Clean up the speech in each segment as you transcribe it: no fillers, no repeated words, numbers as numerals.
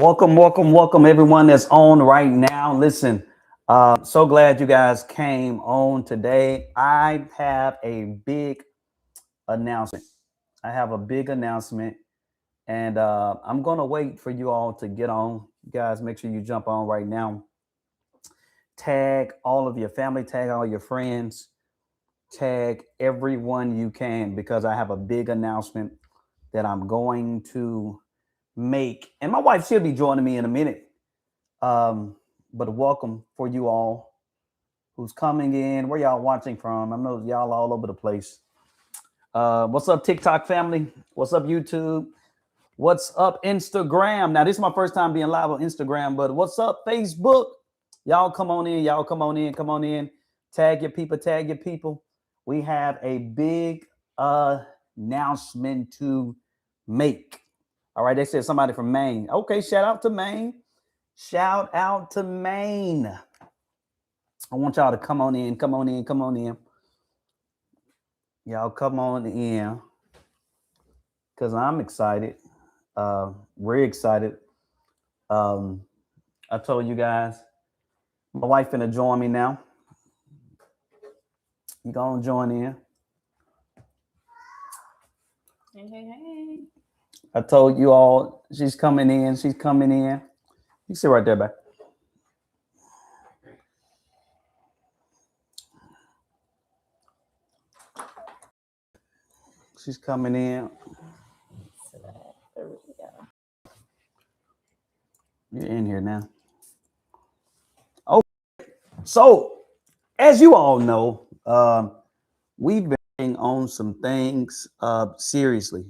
Welcome, welcome, welcome, everyone that's on right now. Listen, so glad you guys came on today. I have a big announcement. I have a big announcement, and I'm going to wait for you all to get on. You guys, make sure you jump on right now. Tag all of your family, tag all your friends, tag everyone you can because I have a big announcement that I'm going to make. And my wife, she'll be joining me in a minute. But welcome for you all who's coming in. Where y'all watching from? I know y'all all over the place. What's up, TikTok family? What's up, YouTube? What's up, Instagram? Now, this is my first time being live on Instagram, but what's up, Facebook? Y'all come on in. Y'all come on in. Come on in. Tag your people. Tag your people. We have a big announcement to make. All right, they said somebody from Maine. Okay, shout out to Maine. Shout out to Maine. I want y'all to come on in, come on in, come on in. Y'all come on in because I'm excited. We're excited. I told you guys, my wife finna join me now. You gonna join in. Hey. I told you all she's coming in. She's coming in. You sit right there, back. She's coming in. You're in here now. Oh, so as you all know, we've been working on some things seriously.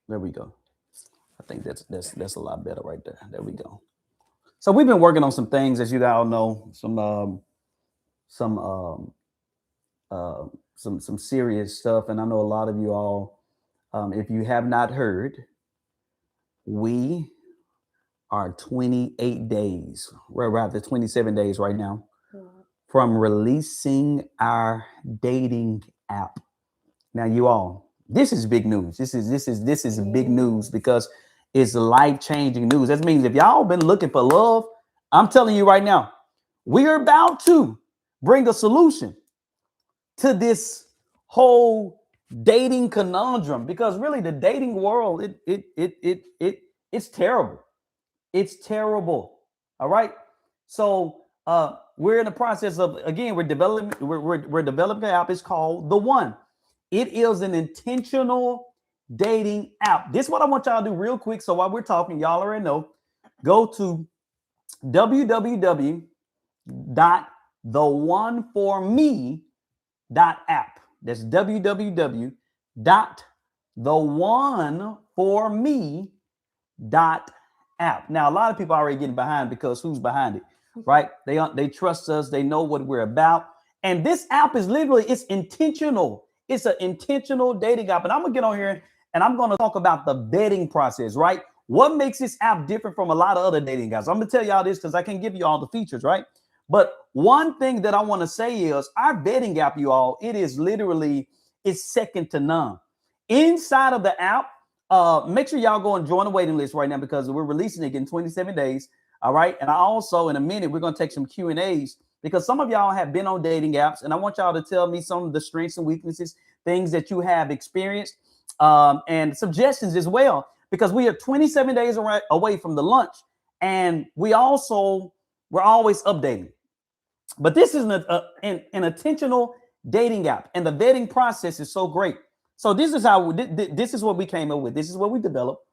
There we go. I think that's a lot better right there. There we go. So we've been working on some things, as you all know, some serious stuff, and I know a lot of you all. If you have not heard, we are 28 days, we're rather 27 days right now from releasing our dating app. Now, you all, this is big news. This is big news because it's life-changing news. That means if y'all been looking for love, I'm telling you right now, we are about to bring a solution to this whole dating conundrum because really the dating world, it's terrible. It's terrible. All right. So we're in the process of, again, we're developing an app. It's called The One. It is an intentional dating app. This is what I want y'all to do real quick. So while we're talking, y'all already know, go to www.theoneforme.app. That's www.theoneforme.app. Now, a lot of people are already getting behind because who's behind it, right? They trust us. They know what we're about. And this app is literally, it's intentional. It's an intentional dating app. And I'm going to get on here and I'm going to talk about the vetting process, right? What makes this app different from a lot of other dating apps? I'm going to tell y'all this because I can't give you all the features, right? But one thing that I want to say is our vetting app, you all, it is literally, it's second to none. Inside of the app, make sure y'all go and join the waiting list right now because we're releasing it in 27 days. All right. And I also, in a minute, we're going to take some Q&As because some of y'all have been on dating apps and I want y'all to tell me some of the strengths and weaknesses, things that you have experienced, and suggestions as well, because we are 27 days away from the launch and we're always updating. But this is an intentional dating app and the vetting process is so great. So this is what we came up with. This is what we developed.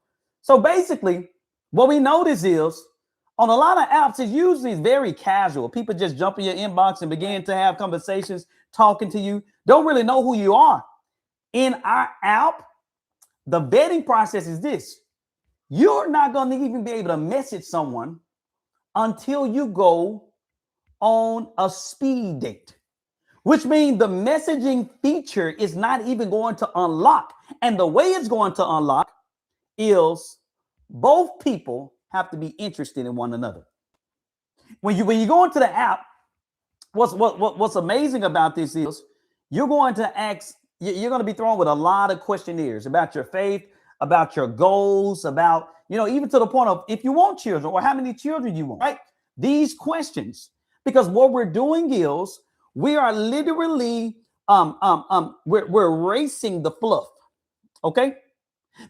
So basically, what we notice is on a lot of apps, it's usually very casual. People just jump in your inbox and begin to have conversations, talking to you, don't really know who you are. In our app, the vetting process is this. You're not going to even be able to message someone until you go on a speed date, which means the messaging feature is not even going to unlock. And the way it's going to unlock is both people have to be interested in one another. When you go into the app, what's amazing about this is you're going to be thrown with a lot of questionnaires about your faith, about your goals, about, even to the point of if you want children or how many children you want, right? These questions, because what we're doing is we are literally we're erasing the fluff, okay?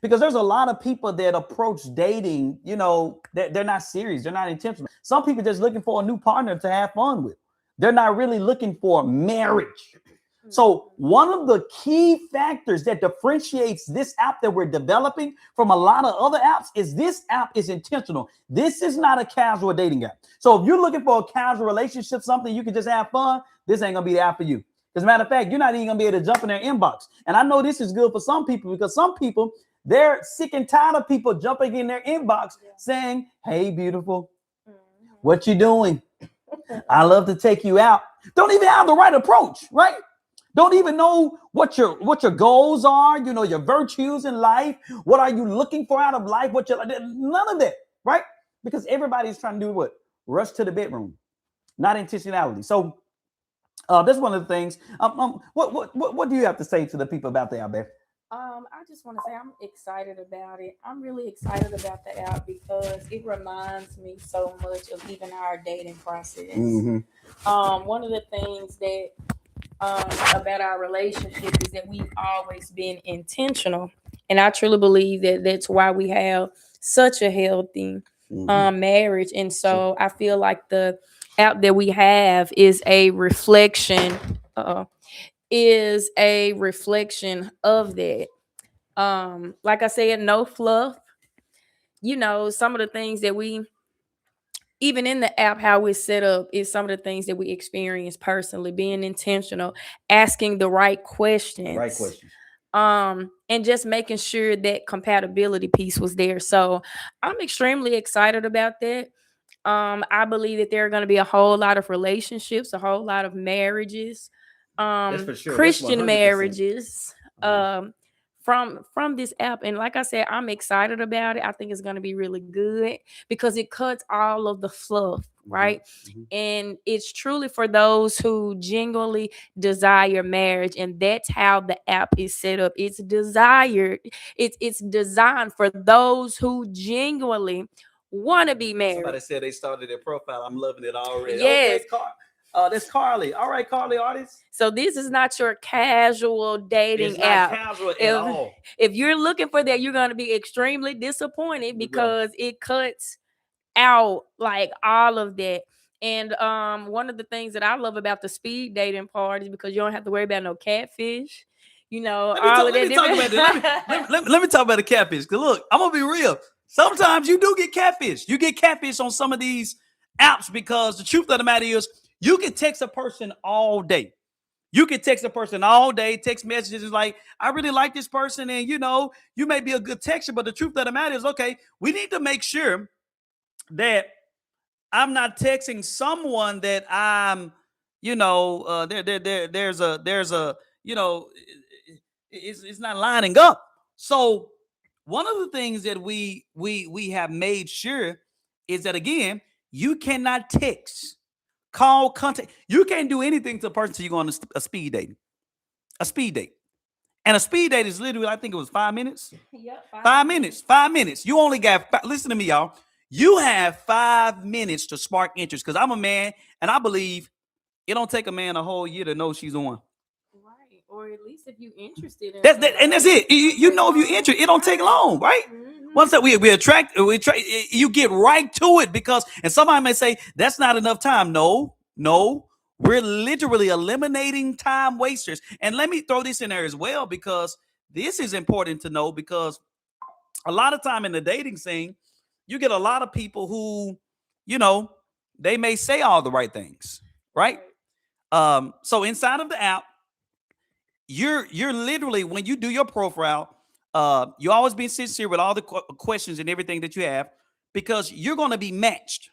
Because there's a lot of people that approach dating, they're not serious, they're not intentional. Some people just looking for a new partner to have fun with. They're not really looking for marriage. So one of the key factors that differentiates this app that we're developing from a lot of other apps is this app is intentional. This is not a casual dating app. So if you're looking for a casual relationship, something you can just have fun, this ain't gonna be the app for you. As a matter of fact, you're not even gonna be able to jump in their inbox. And I know this is good for some people because some people, they're sick and tired of people jumping in their inbox saying, "Hey, beautiful, what you doing? I love to take you out." Don't even have the right approach, right? Don't even know what your goals are, your virtues in life. What are you looking for out of life? None of that, right? Because everybody's trying to do what? Rush to the bedroom, not intentionality. So that's one of the things. What do you have to say to the people about the app, Beth? I just want to say I'm excited about it. I'm really excited about the app because it reminds me so much of even our dating process. One of the things that about our relationship is that we've always been intentional, and I truly believe that that's why we have such a healthy marriage. And so I feel like the app that we have is a reflection. Is a reflection of that. Like I said, no fluff. Some of the things that we, even in the app, how it's set up is some of the things that we experience personally, being intentional, asking the right questions. Right questions. And just making sure that compatibility piece was there. So I'm extremely excited about that. I believe that there are going to be a whole lot of relationships, a whole lot of marriages, That's for sure. Christian That's 100%. marriages, from this app. And like I said, I'm excited about it. I think it's going to be really good because it cuts all of the fluff, right? And it's truly for those who genuinely desire marriage, and that's how the app is set up. It's desired. It's designed for those who genuinely want to be married. Somebody said they started their profile. I'm loving it already. Yes. Okay, that's Carly. All right, Carly, artist. So this is not your casual dating It's not app. casual at all. If you're looking for that, you're going to be extremely disappointed because it cuts out like all of that. And one of the things that I love about the speed dating part is because you don't have to worry about no catfish. Let me talk about the catfish. Because look, I'm gonna be real. Sometimes you do get catfish. You get catfish on some of these apps because the truth of the matter is, you can text a person all day. Text messages is like, "I really like this person," and you may be a good texter, but the truth of the matter is, okay, we need to make sure that I'm not texting someone that I'm, there's a, it's not lining up. So one of the things that we have made sure is that, again, you cannot text, call, contact. You can't do anything to a person until you go on a speed date. A speed date. And a speed date is literally, I think it was 5 minutes. Yep, 5 minutes. 5 minutes. You only got, listen to me, y'all. You have 5 minutes to spark interest, because I'm a man and I believe it don't take a man a whole year to know she's the one. Right. Or at least if you're interested in and that's it. If you're interested, it don't take long, right? Once that we attract, you get right to it, because, and somebody may say that's not enough time. No, we're literally eliminating time wasters. And let me throw this in there as well, because this is important to know, because a lot of time in the dating scene, you get a lot of people who, they may say all the right things, right? So inside of the app, you're literally, when you do your profile, you always be sincere with all the questions and everything that you have, because you're going to be matched.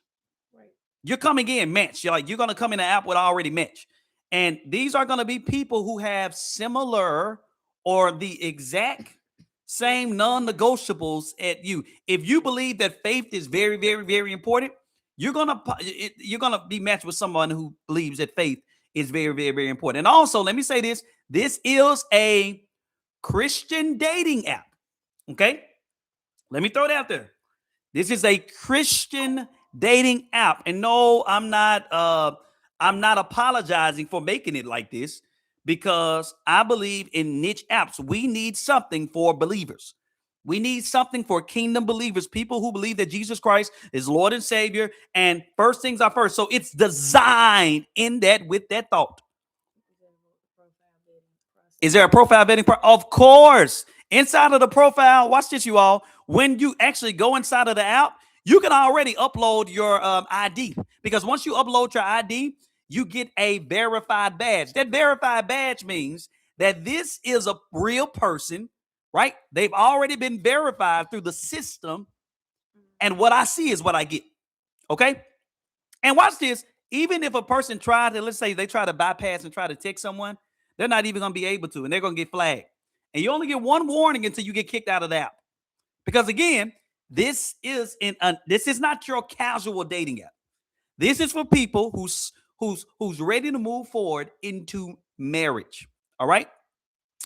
Right. You're coming in matched. You're going to come in the app with already matched. And these are going to be people who have similar or the exact same non-negotiables at you. If you believe that faith is very, very, very important, you're gonna be matched with someone who believes that faith is very, very, very important. And also, let me say this: this is a Christian dating app. Okay, let me throw it out there. This is a Christian dating app, and no, I'm not apologizing for making it like this because I believe in niche apps. We need something for believers. We need something for kingdom believers, people who believe that Jesus Christ is Lord and Savior, and first things are first. So it's designed in that with that thought. Is there a profile vetting? Of course. Inside of the profile, watch this, you all. When you actually go inside of the app, you can already upload your ID because once you upload your ID, you get a verified badge. That verified badge means that this is a real person, right? They've already been verified through the system, and what I see is what I get. Okay? And watch this. Even if a person tried to, let's say they try to bypass and try to text someone, they're not even going to be able to, and they're going to get flagged. And you only get one warning until you get kicked out of the app. Because again, this is not your casual dating app. This is for people who's ready to move forward into marriage. All right,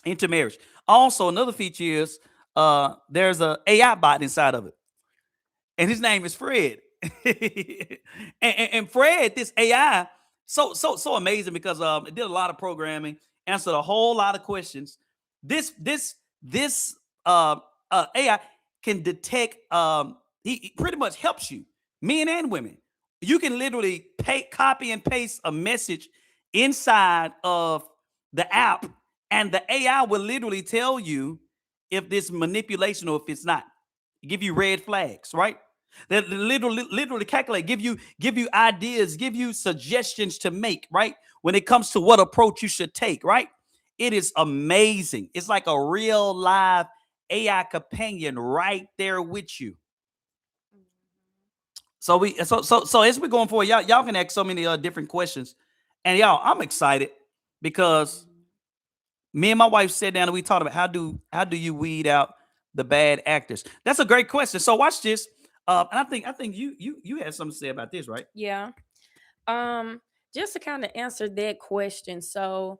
into marriage. Also, another feature is there's a AI bot inside of it, and his name is Fred. And Fred, this AI, so amazing because it did a lot of programming, answered a whole lot of questions. This AI can detect. He pretty much helps you, men and women. You can literally copy and paste a message inside of the app, and the AI will literally tell you if this manipulation or if it's not. Give you red flags, right? That literally calculate, give you ideas, give you suggestions to make, right? When it comes to what approach you should take, right? It is amazing. It's like a real live AI companion right there with you. So as we're going forward, y'all can ask so many different questions, and y'all, I'm excited because me and my wife sat down and we talked about how do you weed out the bad actors. That's a great question. So watch this. And I think you had something to say about this, right? Yeah. Um, just to kind of answer that question. So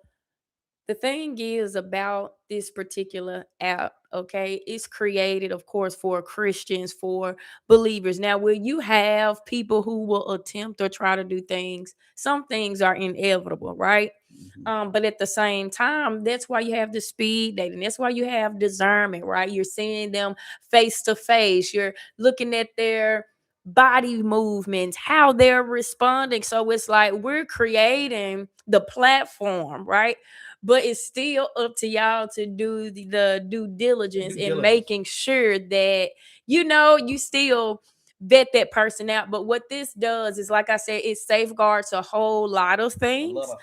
the thing is about this particular app, okay, it's created, of course, for Christians, for believers. Now, will you have people who will attempt or try to do things? Some things are inevitable, right? Mm-hmm. But at the same time, that's why you have the speed dating. That's why you have discernment, right? You're seeing them face to face. You're looking at their body movements, how they're responding. So it's like we're creating the platform, right? But it's still up to y'all to do the due diligence in making sure that you still vet that person out. But what this does is, like I said, it safeguards a whole lot of A things. lot of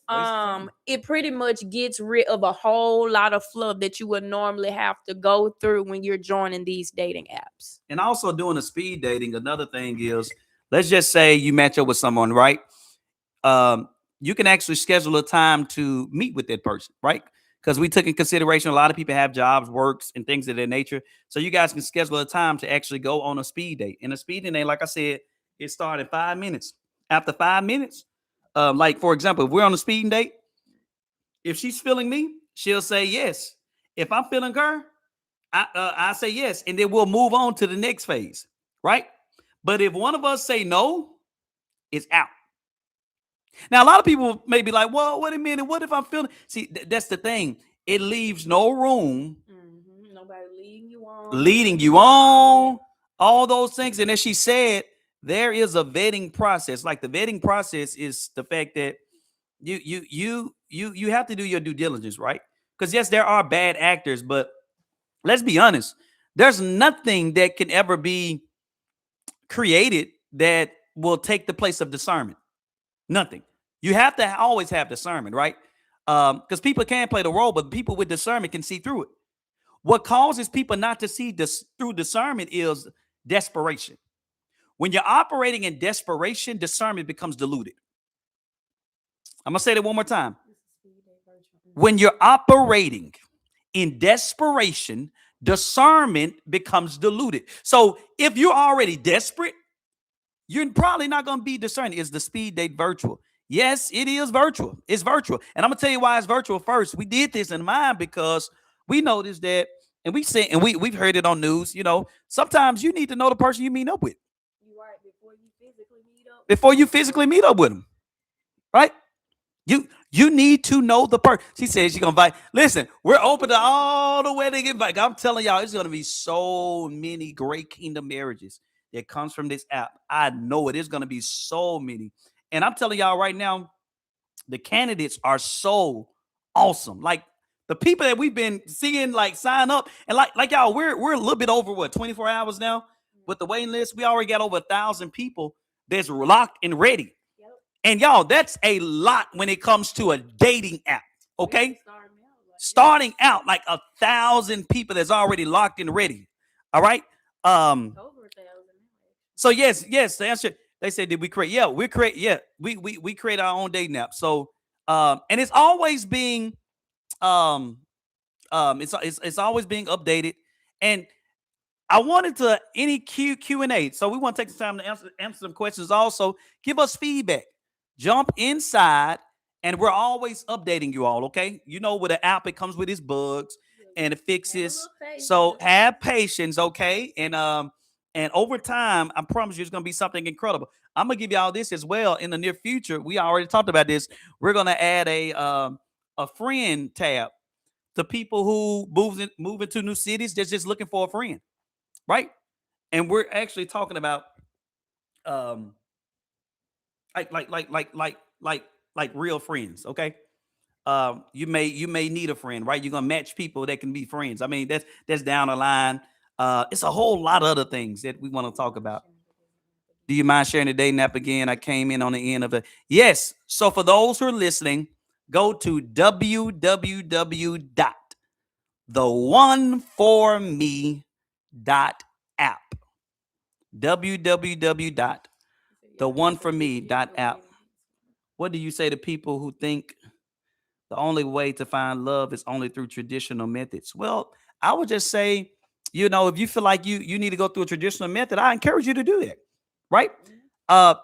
fluff. It pretty much gets rid of a whole lot of fluff that you would normally have to go through when you're joining these dating apps. And also doing a speed dating. Another thing is, let's just say you match up with someone, right? um, you can actually schedule a time to meet with that person, right? Because we took in consideration a lot of people have jobs, works, and things of that nature. So you guys can schedule a time to actually go on a speed date. And a speed date, like I said, it started in 5 minutes. After 5 minutes, like for example, if we're on a speed date, if she's feeling me, she'll say yes. If I'm feeling her, I say yes, and then we'll move on to the next phase, right? But if one of us say no, it's out. Now, a lot of people may be like, well, wait a minute. What if I'm feeling? See, that's the thing. It leaves no room. Nobody Leading you on, all those things. And as she said, there is a vetting process. Like the vetting process is the fact that you have to do your due diligence, right? Because yes, there are bad actors, but let's be honest. There's nothing that can ever be created that will take the place of discernment. Nothing. You have to always have discernment, right? Because people can play the role, but people with discernment can see through it. What causes people not to see this through discernment is desperation. When you're operating in desperation, discernment becomes diluted. I'm gonna say that one more time. When you're operating in desperation, discernment becomes diluted. So if you're already desperate, you're probably not going to be discerning. Is the speed date virtual? Yes, it is virtual. It's virtual. And I'm going to tell you why it's virtual first. We did this in mind because we noticed that And we say, and we've heard it on news. Sometimes you need to know the person you meet up with You right before you physically meet up with before you them. physically meet up with them, right? You need to know the person. She says she's gonna invite. Listen, we're open to all the wedding invite. I'm telling y'all, it's gonna be so many great kingdom marriages that comes from this app. I know it is gonna be so many. And I'm telling y'all right now, the candidates are so awesome. Like the people that we've been seeing like sign up, and like y'all, we're a little bit over what 24 hours now with the waiting list. We already got over 1,000 people that's locked and ready. Yep. And y'all, that's a lot when it comes to a dating app. Really Okay, starting out like that. starting out like 1,000 people that's already locked and ready. All right. Over 1,000 now. So yes, the answer. They said, did we create? Yeah, we create. Yeah, we create our own dating app. So and it's always being um it's always being updated. And I wanted to any Q&A. So we want to take some time to answer some questions. Also, give us feedback. Jump inside, and we're always updating you all. Okay, with the app, it comes with its bugs and it Have a fixes. little patience. So have patience, okay? And over time, I promise you, it's gonna be something incredible. I'm gonna give y'all this as well in the near future. We already talked about this. We're gonna add a friend tab to people who move into new cities. That's just looking for a friend, right? And we're actually talking about um like real friends. Okay, you may need a friend, right? You're gonna match people that can be friends. I mean, that's down the line. It's a whole lot of other things that we want to talk about. Do you mind sharing the dating app again? I came in on the end of it. Yes. So for those who are listening, go to www.theoneforme.app. www.theoneforme.app. What do you say to people who think the only way to find love is only through traditional methods? Well, I would just say, if you feel like you need to go through a traditional method, I encourage you to do that. Right?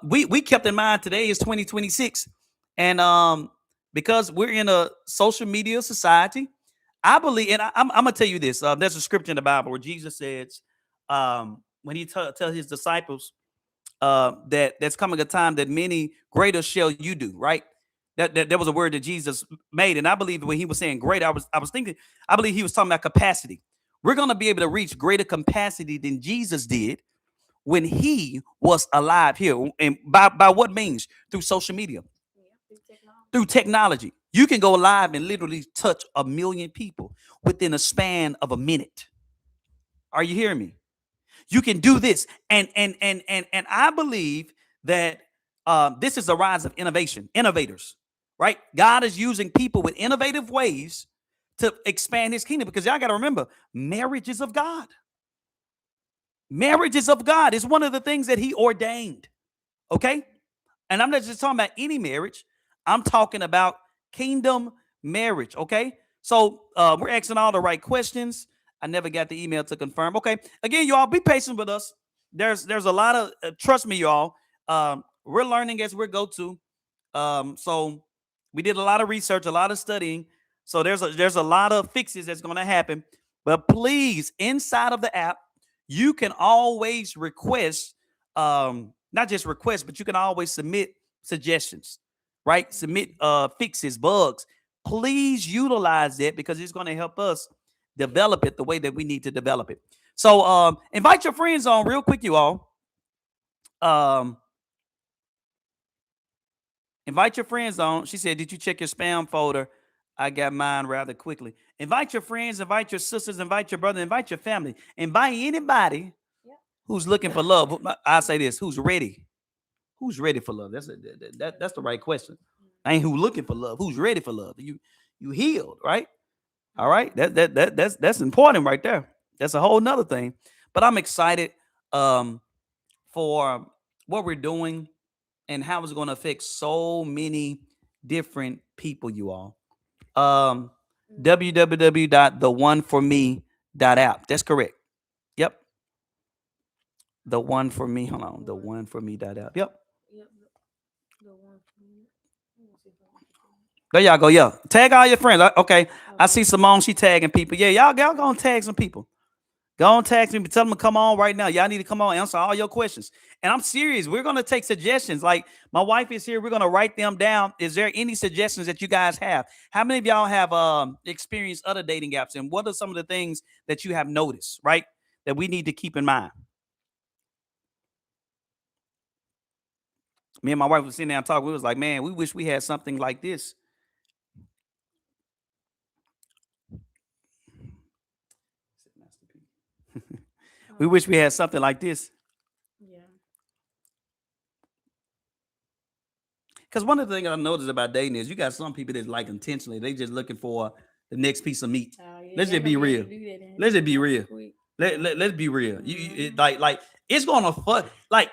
We kept in mind today is 2026. And because we're in a social media society, I believe, and I'm gonna tell you this. There's a scripture in the Bible where Jesus says, when he tells his disciples that there's coming a time that many greater shall you do, right? That was a word that Jesus made. And I believe when he was saying great, I was thinking, I believe he was talking about capacity. We're going to be able to reach greater capacity than Jesus did when he was alive here. And by what means? Through social media, Yeah, through technology. through technology. You can go live and literally touch 1 million people within a span of a minute. Are you hearing me? You can do this, and I believe that this is a rise of innovators, right? God is using people with innovative ways to expand His kingdom, because y'all got to remember, marriage is of God. Marriage is of God. It's one of the things that He ordained. Okay, and I'm not just talking about any marriage. I'm talking about kingdom marriage. Okay. So we're asking all the right questions. I never got the email to confirm. Okay. Again, y'all be patient with us. There's a lot of trust me, y'all. We're learning as we go to. So we did a lot of research, a lot of studying. So there's a lot of fixes that's going to happen. But please, inside of the app, you can always request, not just request, but you can always submit suggestions, right? Submit fixes, bugs. Please utilize it because it's going to help us develop it the way that we need to develop it. So invite your friends on real quick, you all. Um, Invite your friends on. She said, did you check your spam folder? I got mine rather quickly. Invite your friends, invite your sisters, invite your brother, invite your family, invite anybody Yeah. who's looking for love. I say this: who's ready? Who's ready for love? That's the right question. Ain't who looking for love. Who's ready for love? You healed, right? All right. That's important right there. That's a whole nother thing. But I'm excited for what we're doing and how it's going to affect so many different people, you all. Um, www.theoneforme.app. That's correct. Yep. The one for me. Hold on. The one for me.app. Yep. Yep. The one for me. Let me see if I can get that. There y'all go. Yeah. Tag all your friends. Okay. I see Okay. Simone. She tagging people. Yeah, y'all gonna tag some people. Go on, text me. Tell them to come on right now. Y'all need to come on, answer all your questions. And I'm serious. We're gonna take suggestions. Like my wife is here. We're gonna write them down. Is there any suggestions that you guys have? How many of y'all have experienced other dating apps? And what are some of the things that you have noticed, right? That we need to keep in mind. Me and my wife was sitting there and talking. We was like, man, we wish we had something like this. We wish we had something like this. Yeah. Because one of the things I noticed about dating is you got some people that's like intentionally, they just looking for the next piece of meat. Oh yeah, Let's y'all just gonna be be able real. to do that in Let's just be mighty real. quick. Let's be real. Mhm. Like it's gonna fuck like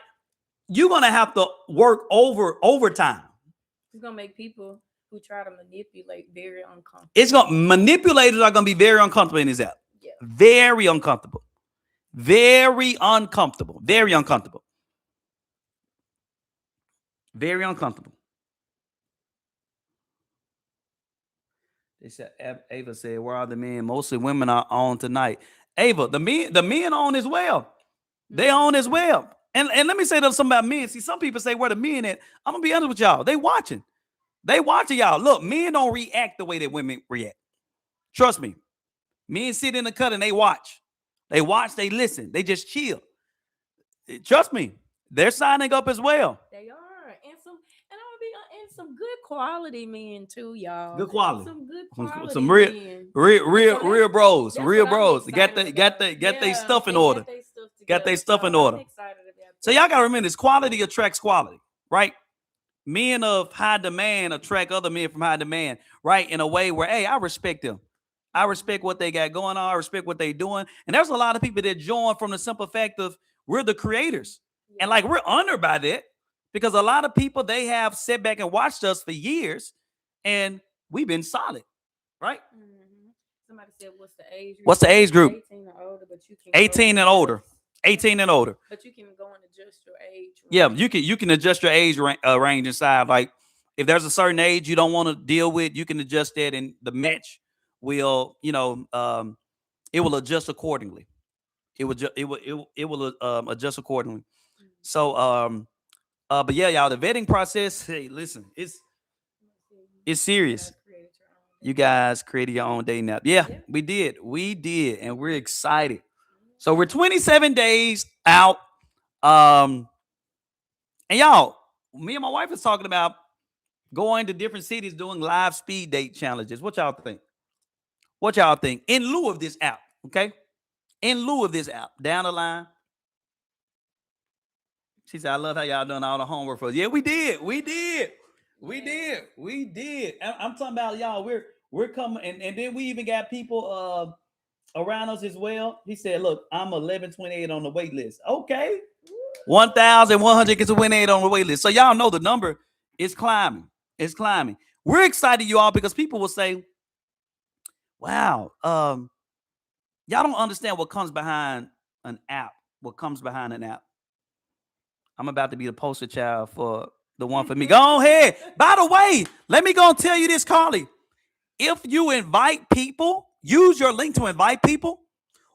you're gonna have to work overtime. It's gonna make people who try to manipulate very It's uncomfortable. gonna manipulators are gonna be very uncomfortable in this app. Yeah. Very uncomfortable. Very uncomfortable. Very uncomfortable. Very uncomfortable. They said Ava said, "Where are the men? Mostly women are on tonight." Ava, the men on as well. They on as Mhm. well. And let me say something about men. See, some people say where the men at. I'm gonna be honest with y'all. They watching. They watching y'all. Look, men don't react the way that women react. Trust me. Men sit in the cut and they watch. They watch. They listen. They just chill. Trust me. They're signing up as well. They are, and I'm gonna be and some good quality men too, y'all. Good quality. Some good quality Some real, men. real, And real, so real bros. Some that's real what I'm bros. Got excited the got about. the got their Yeah, stuff in they order. got their stuff Got their together. stuff in So I'm order. excited about So that. y'all gotta remember this: quality attracts quality, right? Men of high demand attract other men from high demand, right? In a way where, hey, I respect them. I respect what they got going on. I respect what they doing. And there's a lot of people that join from the simple fact of we're the creators. And Yeah. like we're honored by that because a lot of people they have sat back and watched us for years and we've been solid, right? hmm Somebody said, "What's the age What's the age restriction?" group? 18 or older, but you can go 18 and and older. adjust. 18 and older. But you can go and adjust your age Yeah, range. you can adjust your age range inside. Like if there's a certain age you don't want to deal with, you can adjust that, and the match will, it will adjust accordingly. It will adjust accordingly. So, but yeah, y'all, the vetting process. Hey, listen, it's You guys serious. created your own You dating app. guys created your own dating app. Yeah, Yep. we did, and we're excited. So we're 27 days out. Um, and y'all, me and my wife is talking about going to different cities doing live speed date challenges. What y'all think? What y'all think? In lieu of this app, okay? In lieu of this app, down the line. She said, I love how y'all doing all the homework for us. Yeah, we did. We did. We Yes. did. We did. I'm talking about y'all. We're coming, and then we even got people around us as well. He said, look, I'm 1128 on the wait list. Okay. 1,100 gets a win 8 on the wait list. So y'all know the number is climbing. It's climbing. We're excited, you all, because people will say, wow, y'all don't understand what comes behind an app. What comes behind an app. I'm about to be the poster child for the one for me. Go ahead. By the way, let me go and tell you this, Carly. If you invite people, use your link to invite people.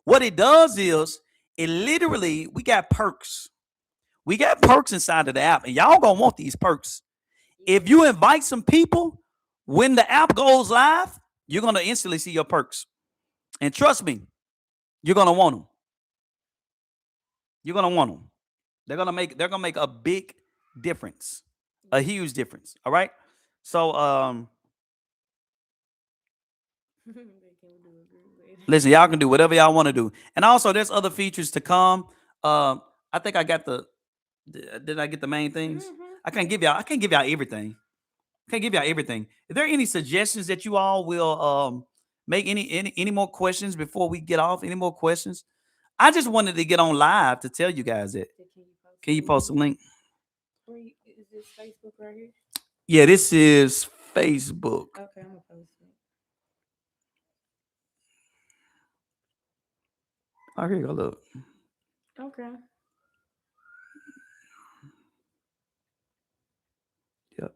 What it does is it literally, we got perks. We got perks inside of the app, and y'all gonna want these perks. If you Yes. invite some people, when the app goes live, you're gonna instantly see your perks. And trust me, you're gonna want them. You're gonna want them. They're gonna make a big difference, a Yes. huge difference. All right. So They can do a good way. listen, y'all can do whatever y'all want to do. And also there's other features to come. I think I got the did I get the main things? I can't give y'all everything. I can't give y'all everything. Is there any suggestions that you all will make any more questions before we get off? Any more questions? I just wanted to get on live to tell you guys that. Can you post Can the you post a link? link? Is this Facebook right here? Yeah, this is Facebook. Okay, I'm gonna post it. Oh, here you go. Look. Okay. Yep.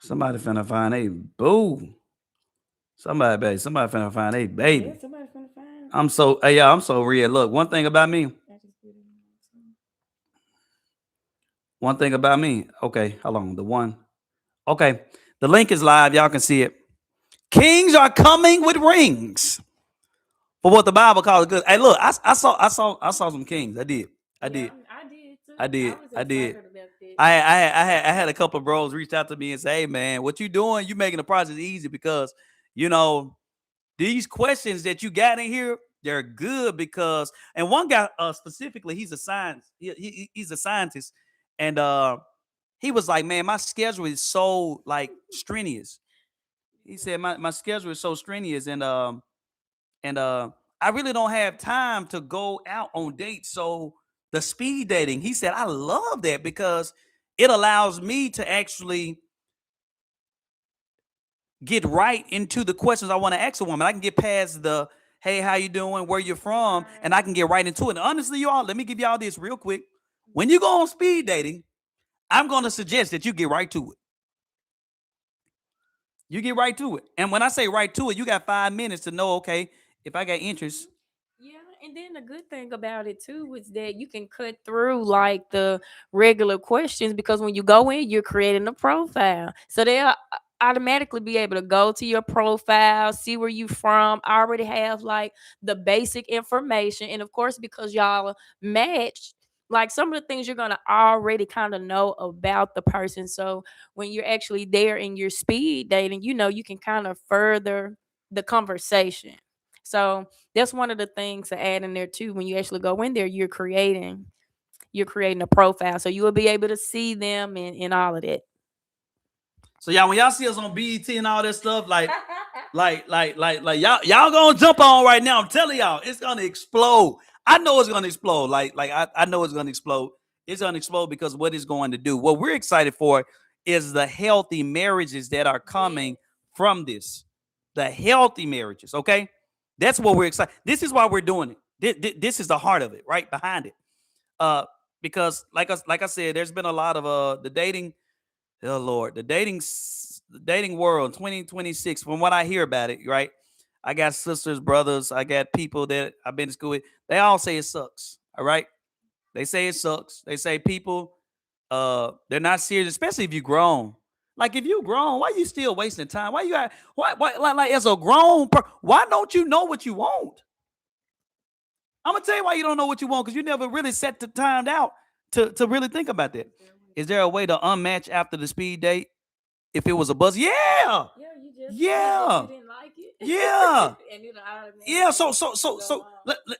Somebody finna find a boo. Somebody, baby. Somebody finna find a Yeah, baby. somebody's gonna find I'm so, hey, yeah, I'm so real. Look, one thing about me. it. I just put it in there. One thing about me. Okay, hold on. The one. Okay, the link is live. Y'all can see it. Kings are coming with rings for what the Bible calls good. Hey, look, I saw some kings. I did. I Yeah, did. I did too. I I did. was I did. excited about that. I had a couple of bros reach out to me and say, "Hey, man, what you doing? You making the process easy because you know these questions that you got in here, they're good because." And one guy specifically, he's a science. He's a scientist, and he was like, "Man, my schedule is so like strenuous." He said, "My schedule is so strenuous, and I really don't have time to go out on dates. So the speed dating," he said, "I love that because it allows me to actually get right into the questions I want to ask a woman. I can get past the hey, how you doing, where you're from, and I Right. can get right into it. And honestly, y'all, let me give y'all this real quick. When you go on speed dating, I'm going to suggest that you get right to it. You get right to it. And when I say right to it, you got 5 minutes to know, okay, if I got interest. Yeah, and then the good thing about it too is that you can cut through like the regular questions because when you go in, you're creating a profile. So they'll automatically be able to go to your profile, see where you from, already have like the basic information. And of course, because y'all matched, like some of the things you're gonna already kind of know about the person. So when you're actually there and you're speed dating, you can kind of further the conversation. So that's one of the things to add in there too. When you actually go in there, you're creating a profile, so you will be able to see them and all of that. So y'all, when y'all see us on BET and all that stuff, like y'all gonna jump on right now. I'm telling y'all, it's gonna explode. I know it's gonna explode. I know it's gonna explode. It's gonna explode because what it's going to do. What we're excited for is the healthy marriages that are Yes. coming from this. The healthy marriages. Okay, that's what we're excited. This is why we're doing it. This is the heart of it, right behind it. Uh, because like I said, there's been a lot of the dating. Oh Lord, the dating world 2026. From what I hear about it, right? I got sisters, brothers, I got people that I've been to school with. They all say it sucks. All right. They say it sucks. They say people they're not serious, especially if you grown. Like if you grown, why you still wasting time? Why you got why like as a why don't you know what you want? I'm gonna tell you why you don't know what you want because you never really set the time out to really think about that. Is there a way to unmatch after the speed date? If it was a buzz, yeah, Yeah, you just said that yeah, you didn't like it, yeah, and it'll yeah. automatically So go on.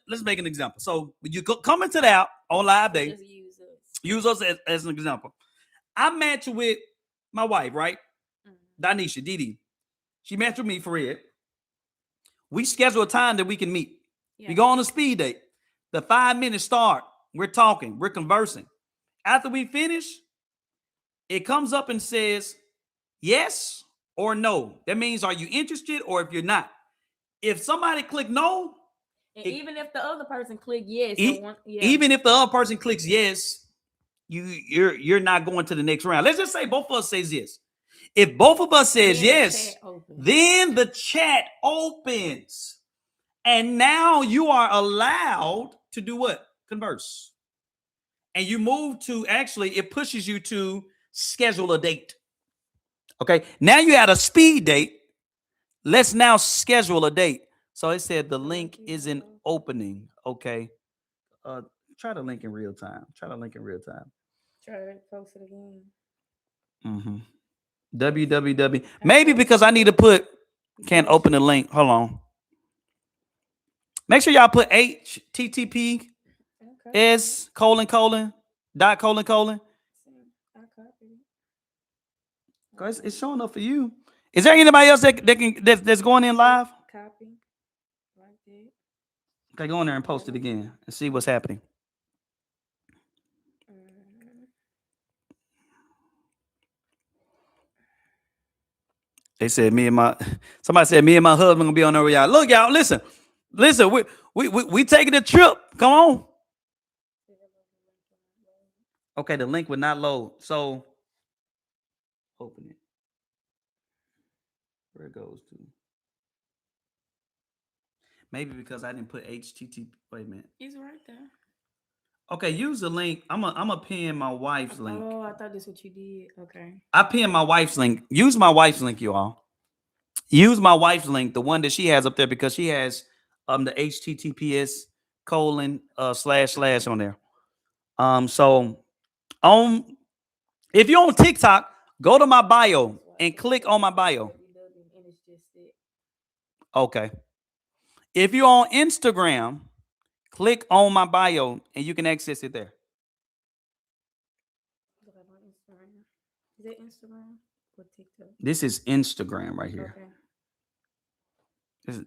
let's make an example. So when you come into the app on live day, Just use us. use us as an example. I match with my wife, right? Mhm. Danisha, Didi. She matched with me for it. We schedule a time that we can meet. We Yeah. go on a speed date. The 5 minutes start. We're talking. We're conversing. After we finish, it comes up and says yes or no. That means are you interested or if you're not. If somebody click no, And it, even if the other person click yes and e- one, yeah, even if the other person clicks yes, you're not going to the next round. Let's just say both of us says yes. If both of us says then the yes, chat opens. then the chat opens. And now you are allowed to do what? Converse. And you move to actually, it pushes you to schedule a date. Okay. Now you had a speed date. Let's now schedule a date. So it said the The link link is not isn't open. opening. Okay. Uh try the link in real time. Try the link in real time. Try to post it again. Mm-hmm. www. I Maybe because posted I need to it. put You can't said open the link. Hold on. Make sure y'all put HTTPS okay. colon colon dot colon colon. I copied it. Guys, it's Um, showing up for you. Is there anybody else that's going in see, live? copy like that. Okay, go in there and post it Colon. again and see what's happening. Mm, They said me and my somebody said me and my husband gonna be on there with y'all. Look, y'all, listen, we taking a trip. Come on. Okay, the link would not load. So open it. Where it goes to? Maybe because I didn't put HTTP. Wait a minute. It's right there. Okay, use the link. I'm a pin my wife's link. Oh, I thought this what you did. Okay. I pinned my wife's link. Use my wife's link, you all. Use my wife's link, the one that she has up there, because she has the HTTPS colon slash slash on there. So on if you're on TikTok, go to my bio and click on my bio. And it's just it. Okay. If you're on Instagram, click on my bio and you can access it there. Look at my Instagram. Is it Instagram or TikTok? This is Instagram right here. Okay.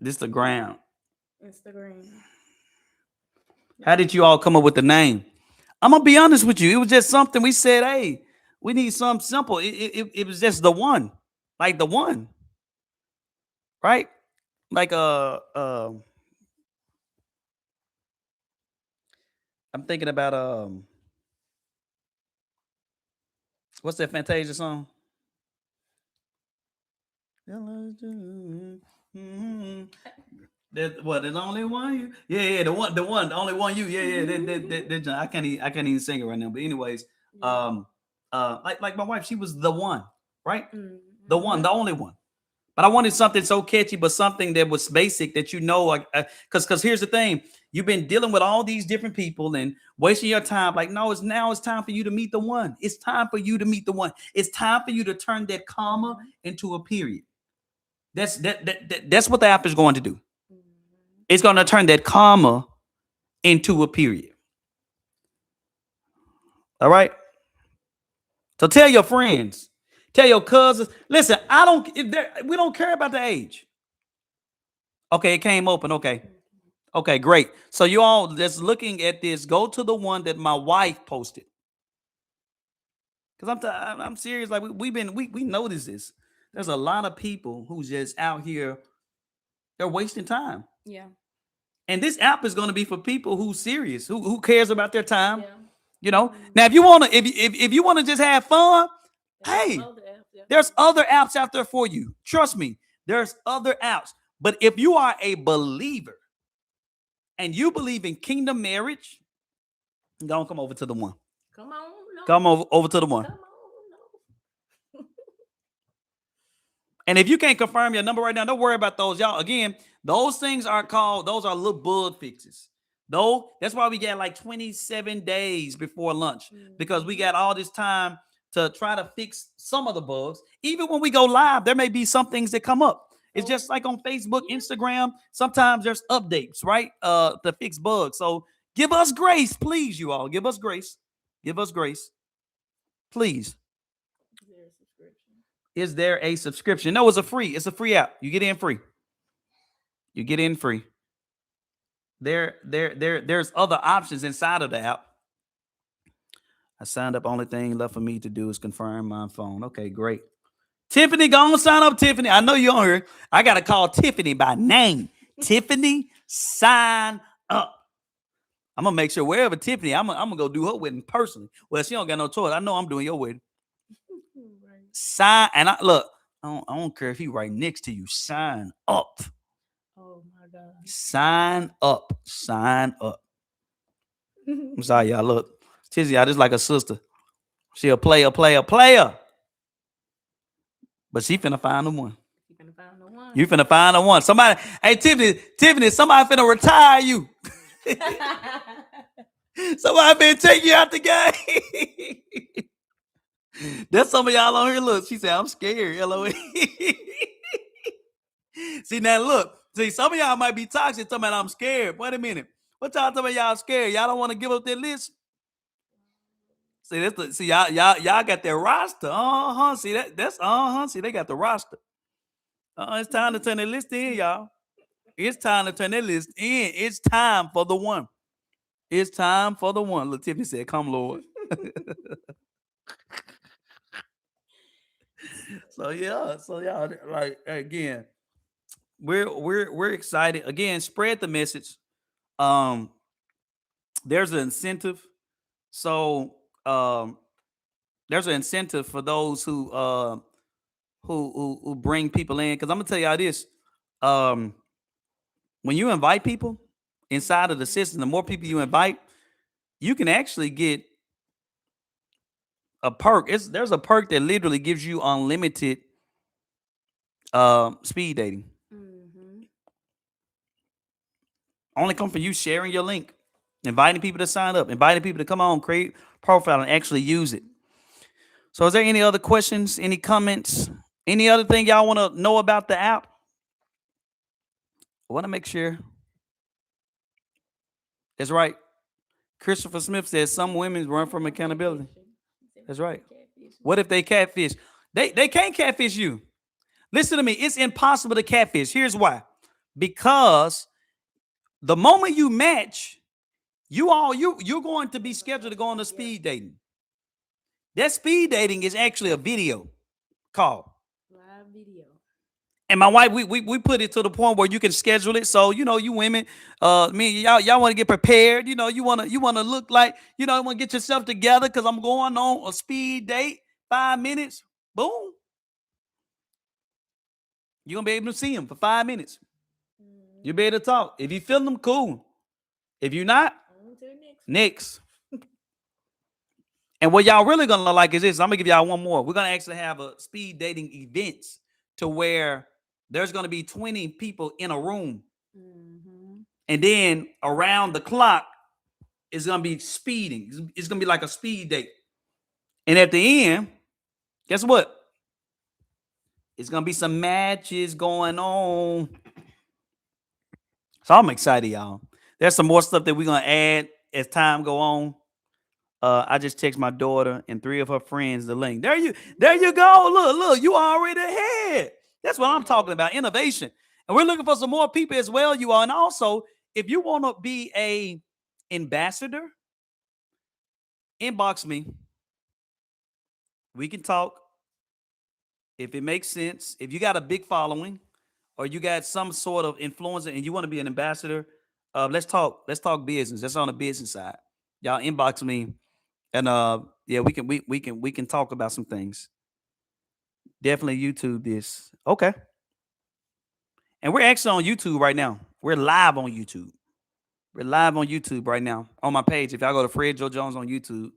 This is the ground. Instagram. How did you all come up with the name? I'm gonna be honest with you. It was just something we said. Hey, we need something simple. It was just the one, like the one, right? Like I'm thinking about what's that Fantasia song? There's what? There's only one you. Yeah, the only one you. Yeah. I I can't even sing it right now. But anyways, Yeah. like my wife, she was the one, right? The one, Mm-hmm. the only one. But I wanted something so catchy, but something that was basic that you know, like, because here's the thing: you've been dealing with all these different people and wasting your time. Like, no, it's time for you to meet the one. It's time for you to meet the one. It's time for you to turn that comma into a period. That's what the app is going to do. Mm-hmm. It's going to turn that comma into a period. All right. So tell your friends, tell your cousins. Listen, I don't. We don't care about the age. Okay, it came open. Okay. Okay, great. So you all that's looking at this, go to the one that my wife posted. Because I'm serious. Like we notice this. There's a lot of people who's just out here. They're wasting time. Yeah. And this app is going to be for people who's serious, who cares about their time. Yeah. You know. Mm-hmm. Now, if you want to, if you want to just have fun, There's some hey, other apps out there's there. other apps out there for you. Trust me, there's other apps. But if you are a believer and you believe in kingdom marriage, don't come over to the one. Come on, no. Come over to the one. Come on, no. And if you can't confirm your number right now, don't worry about those. Y'all, again, those things are called, those are little bug fixes. Though that's why we got like 27 days before lunch, because we got all this time to try to fix some of the bugs. Even when we go live, there may be some things that come up. It's just like on Facebook, Instagram. Sometimes there's updates, right? To fix bugs. So give us grace, please, you all. Give us grace. Give us grace. Please. Is there a subscription? Is there a subscription? No, it's a free app. You get in free. You get in free. There's other options inside of the app. I signed up. Only thing left for me to do is confirm my phone. Okay, great. Tiffany, go on, sign up, Tiffany. I know you're on here. I gotta call Tiffany by name. Tiffany, sign up. I'm gonna make sure wherever Tiffany, I'm gonna go do her wedding personally. Well, she don't got no choice. I know I'm doing your wedding. Right. Sign and I look. I don't care if he right next to you. Sign up. Oh my God. Sign up. Sign up. I'm sorry, y'all. Look, Tizzy, I just like a sister. She a player. But she finna find the one. You finna find the one. You finna find the one. Somebody, hey Tiffany, somebody finna retire you. Somebody finna take you out the game. That's some of y'all on here. Look, she said, I'm scared. LOE. See, now look. See, some of y'all might be toxic talking about I'm scared. Wait a minute. What y'all talking about y'all scared? Y'all don't want to give up that list? See, y'all got their roster. See that's see, they got the roster. It's time to turn that list in, y'all. It's time to turn that list in. It's time for the one. It's time for the one. Look, Tiffany said, come, Lord. So yeah, like again, we're excited. Again, spread the message. Um, there's an incentive. So there's an incentive for those who bring people in. Because I'm gonna tell y'all this. Um, when you invite people inside of the system, the more people you invite, you can actually get a perk. There's a perk that literally gives you unlimited speed dating. Mm-hmm. Only come from you sharing your link, inviting people to sign up, inviting people to come on, create profile, and actually use it. So, is there any other questions? Any comments? Any other thing y'all want to know about the app? I want to make sure. That's right. Christopher Smith says some women run from accountability. That's right. What if they catfish? They can't catfish you. Listen to me. It's impossible to catfish. Here's why. Because the moment you match, you're going to be scheduled to go on a speed dating. That speed dating is actually a video call. Live video. And my wife, we put it to the point where you can schedule it. So, you women, y'all want to get prepared. You wanna look like, you want to get yourself together because I'm going on a speed date, 5 minutes, boom. You're gonna be able to see him for 5 minutes. You'll be able to talk. If you feel them, cool. If you're not, On to the next. And what y'all really gonna like is this. I'm gonna give y'all one more. We're gonna actually have a speed dating events to where there's gonna be 20 people in a room. Mm-hmm. And then around the clock, it's gonna be speeding. It's gonna be like a speed date. And at the end, guess what? It's gonna be some matches going on. So I'm excited, y'all. There's some more stuff that we're gonna add as time go on. I just text my daughter and 3 of her friends the link. There you go. Look, you already ahead. That's what I'm talking about. Innovation. And we're looking for some more people as well, you all. And also, if you want to be a ambassador, inbox me. We can talk. If it makes sense, if you got a big following or you got some sort of influencer and you want to be an ambassador, let's talk. Let's talk business. That's on the business side. Y'all inbox me, and yeah, we can talk about some things. Definitely YouTube this. Okay. And we're actually on YouTube right now. We're live on YouTube. We're live on YouTube right now on my page. If y'all go to Fred Joe Jones on YouTube,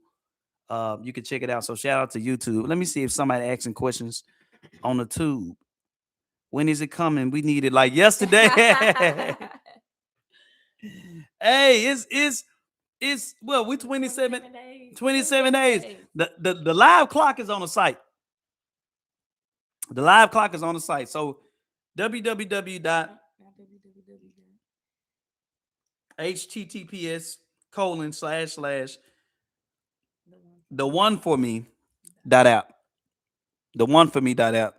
you can check it out. So shout out to YouTube. Let me see if somebody asking questions on the tube. When is it coming? We need it like yesterday. Hey, it's well, we 27 days. The live clock is on the site. The live clock is on the site. So www.https:// the one for me .app. The one for me .app.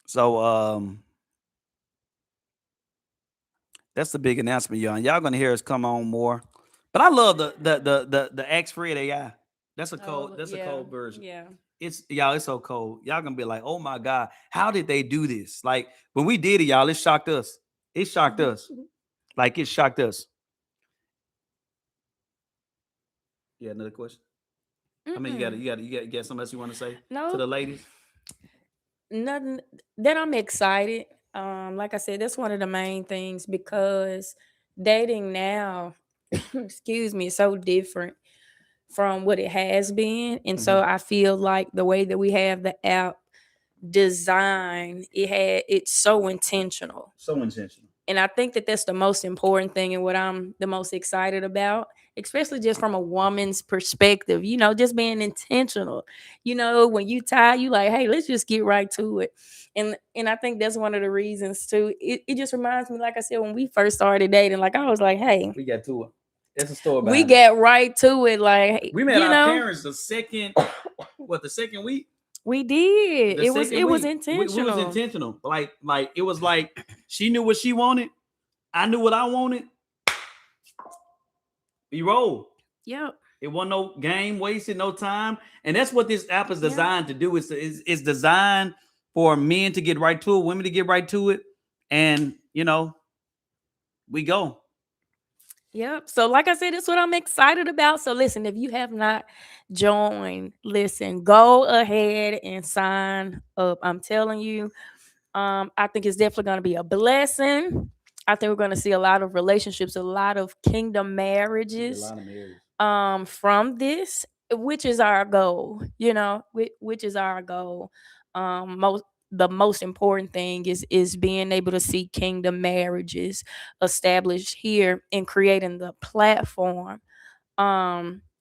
So that's the big announcement, y'all. Y'all gonna hear us come on more. But I love the Ask Fred AI. That's a cold. That's a cold version. Yeah. It's y'all. It's so cold. Y'all gonna be like, oh my god, how did they do this? Like when we did it, y'all, it shocked us. It shocked us. Like it shocked us. Yeah, another question. I mean, you got something else you want to say to the ladies? Nothing that I'm excited. Like I said, that's one of the main things because dating now, excuse me, is so different from what it has been. And so I feel like the way that we have the app designed, it's so intentional. So intentional. And I think that that's the most important thing and what I'm the most excited about, especially just from a woman's perspective, just being intentional. When you tie, you like, hey, let's just get right to it. And I think that's one of the reasons too. It just reminds me, like I said, when we first started dating, like I was like, hey, we got to it. That's a story. We got right to it. Like we met our parents the second week? We did. It was intentional. We was intentional. Like it was like she knew what she wanted. I knew what I wanted. We rolled. Yep. It wasn't no game wasted, no time. And that's what this app is designed to do. It's designed for men to get right to it, women to get right to it. And we go. Yep. So, like I said, that's what I'm excited about. So, listen, if you have not joined, listen, go ahead and sign up. I'm telling you, I think it's definitely going to be a blessing. I think we're going to see a lot of relationships, a lot of kingdom See a marriages lot of marriages. from this, which is our goal, which is our goal. Most the most important thing is being able to see kingdom marriages established here and creating the platform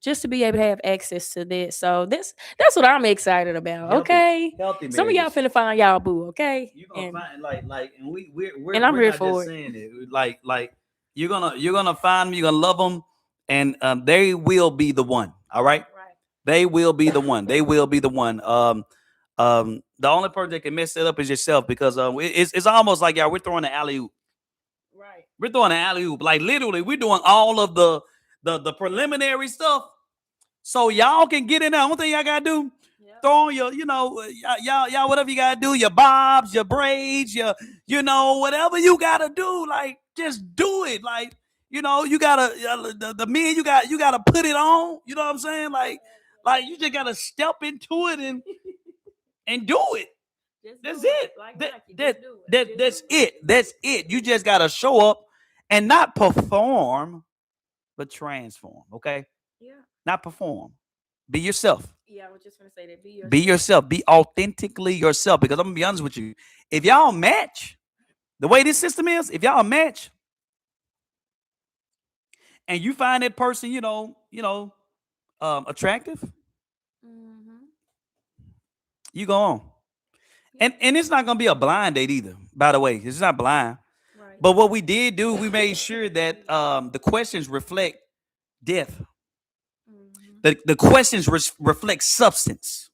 just to be able to have access to this. So that's what I'm excited about. Healthy, Okay, healthy some of y'all marriages. finna find y'all boo. Okay, You're gonna and find and we're and I'm we're here not just for it. saying it. Like you're gonna find them. You're gonna love them, and they will be the one. All right, Right. they will be the one. They will be the one. The only person that can mess it up is yourself because it's almost like y'all we're throwing an alley oop. Right. We're throwing an alley oop. Like literally, we're doing all of the preliminary stuff so y'all can get in there. Only thing y'all gotta do, Yep. throw on your, y'all, whatever you gotta do, your bobs, your braids, whatever you gotta do, like just do it. Like, you gotta the men you gotta put it on. You know what I'm saying? Like you just gotta step into it and do it. Just That's do it. it. Like That Nike, that just do it. that Just do that's it. That's it. You just gotta show up and not perform, but transform. Okay, it. Yeah. not perform. Be yourself. Yeah, I was just gonna say that. Be Be yourself. yourself. Be authentically yourself. Because I'm gonna be honest with you. If y'all match the way this system is, if y'all match and you find that person, attractive, Mm-hmm. you go on. Yeah. And it's not gonna be a blind date either. By the way, it's not blind. Right. But what we did do, we made sure that the questions reflect depth. Mm-hmm. The questions reflect substance.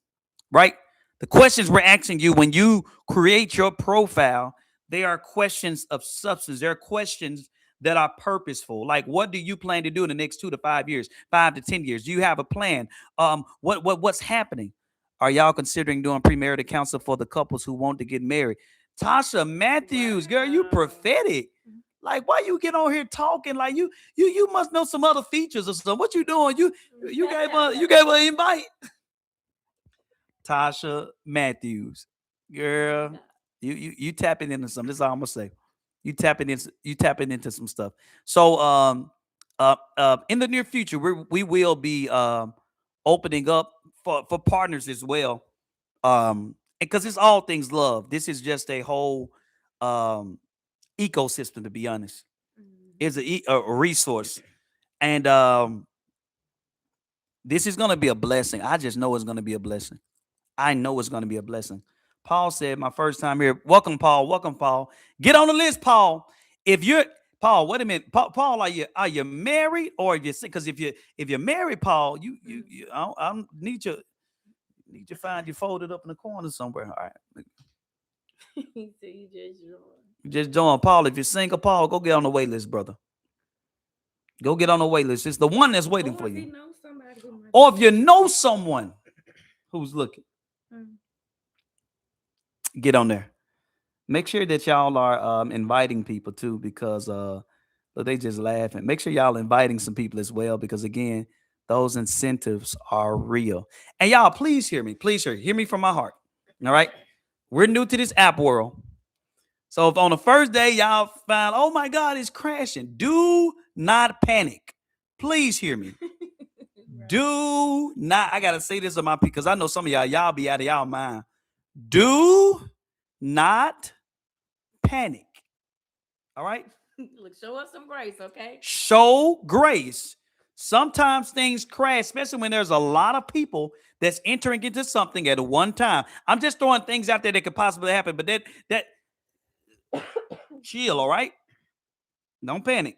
Right? The questions we're asking you when you create your profile, they are questions of substance. They're questions that are purposeful. Like, what do you plan to do in the next 2 to 5 years, 5 to 10 years? Do you have a plan? What's happening? Are y'all considering doing premarital counsel for the couples who want to get married? Tasha Matthews, girl, you Wow. prophetic. Like, why you get on here talking like you must know some other features or something? What you doing? You gave her an invite. Tasha Matthews, My girl, God. you tapping into something. This is all I'm gonna say. You tapping into some stuff. So in the near future, we will be opening up for partners as well. Because it's all things love. This is just a whole um ecosystem. To be honest, Mm-hmm. it's a resource, and this is gonna be a blessing. I just know it's gonna be a blessing. I know it's going to be a blessing. Paul said, my first time here. Welcome, Paul. Welcome, Paul. Get on the list, Paul. If you're Paul, wait a minute, Paul, are you married or if you're sick? Because if you're married, Paul, I need you find you folded up in the corner somewhere. All right, He said you just joined. just join Paul. If you're single, Paul, go get on the wait list, brother. Go get on the wait list. It's the one that's waiting Or for if he you. knows somebody who might be Or if you looking. know someone who's looking, Mm. get on there. Make sure that y'all are inviting people too, because but they just laughing. Make sure y'all inviting some people as well, because again, those incentives are real. And y'all, please hear me. Please hear me from my heart. All right, we're new to this app world, so if on the first day y'all find, oh my God, it's crashing, do not panic. Please hear me. Right. Do not. I gotta say this to my people because I know some of y'all be out of y'all mind. Do not panic. All right. Look, show us some grace, okay? Show grace. Sometimes things crash, especially when there's a lot of people that's entering into something at one time. I'm just throwing things out there that could possibly happen, but that chill, all right? Don't panic.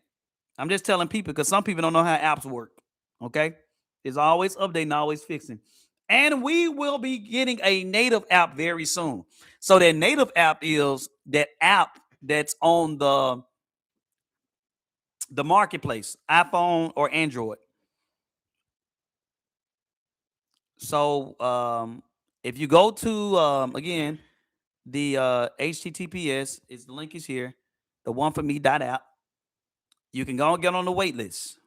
I'm just telling people because some people don't know how apps work. Okay? It's always updating, always fixing. And we will be getting a native app very soon. So that native app is that app that's on the marketplace, iPhone or Android. So if you go to again the HTTPS, is the link is here, the one for me dot app. You can go and get on the wait list.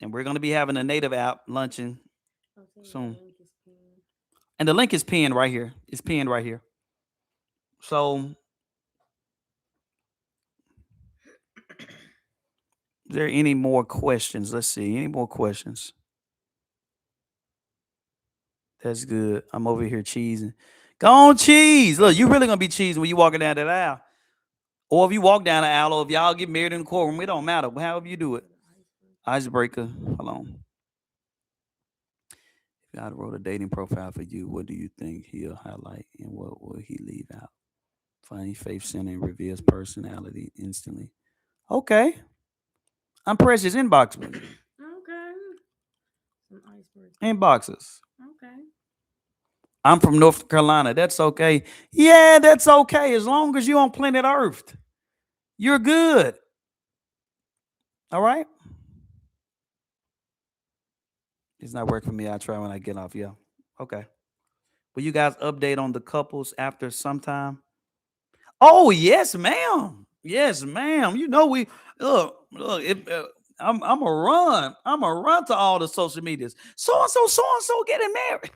And we're going to be having a native app luncheon I'm seeing the soon. link is pinned. And the link is pinned right here. It's pinned right here. So, is there any more questions? Let's see. Any more questions? That's good. I'm over here cheesing. Go on, cheese. Look, you really gonna be cheesing when you walking down that aisle. Or if you walk down the aisle, or if y'all get married in the courtroom, it don't matter. However you do it. Icebreaker. Hold on. If God wrote a dating profile for you, what do you think he'll highlight and what will he leave out? Funny, faith centered, reveals personality instantly. Okay. I'm precious inbox me. Okay. Some iceberg. Inboxes. Okay. I'm from North Carolina. That's okay. Yeah, that's okay. As long as you're on planet Earth, you're good. All right. It's not working for me. I try when I get off. Yeah. Okay. Will you guys update on the couples after some time? Oh yes, ma'am. Yes, ma'am. You know we look. I'm a run. I'm a run to all the social medias. So and so getting married.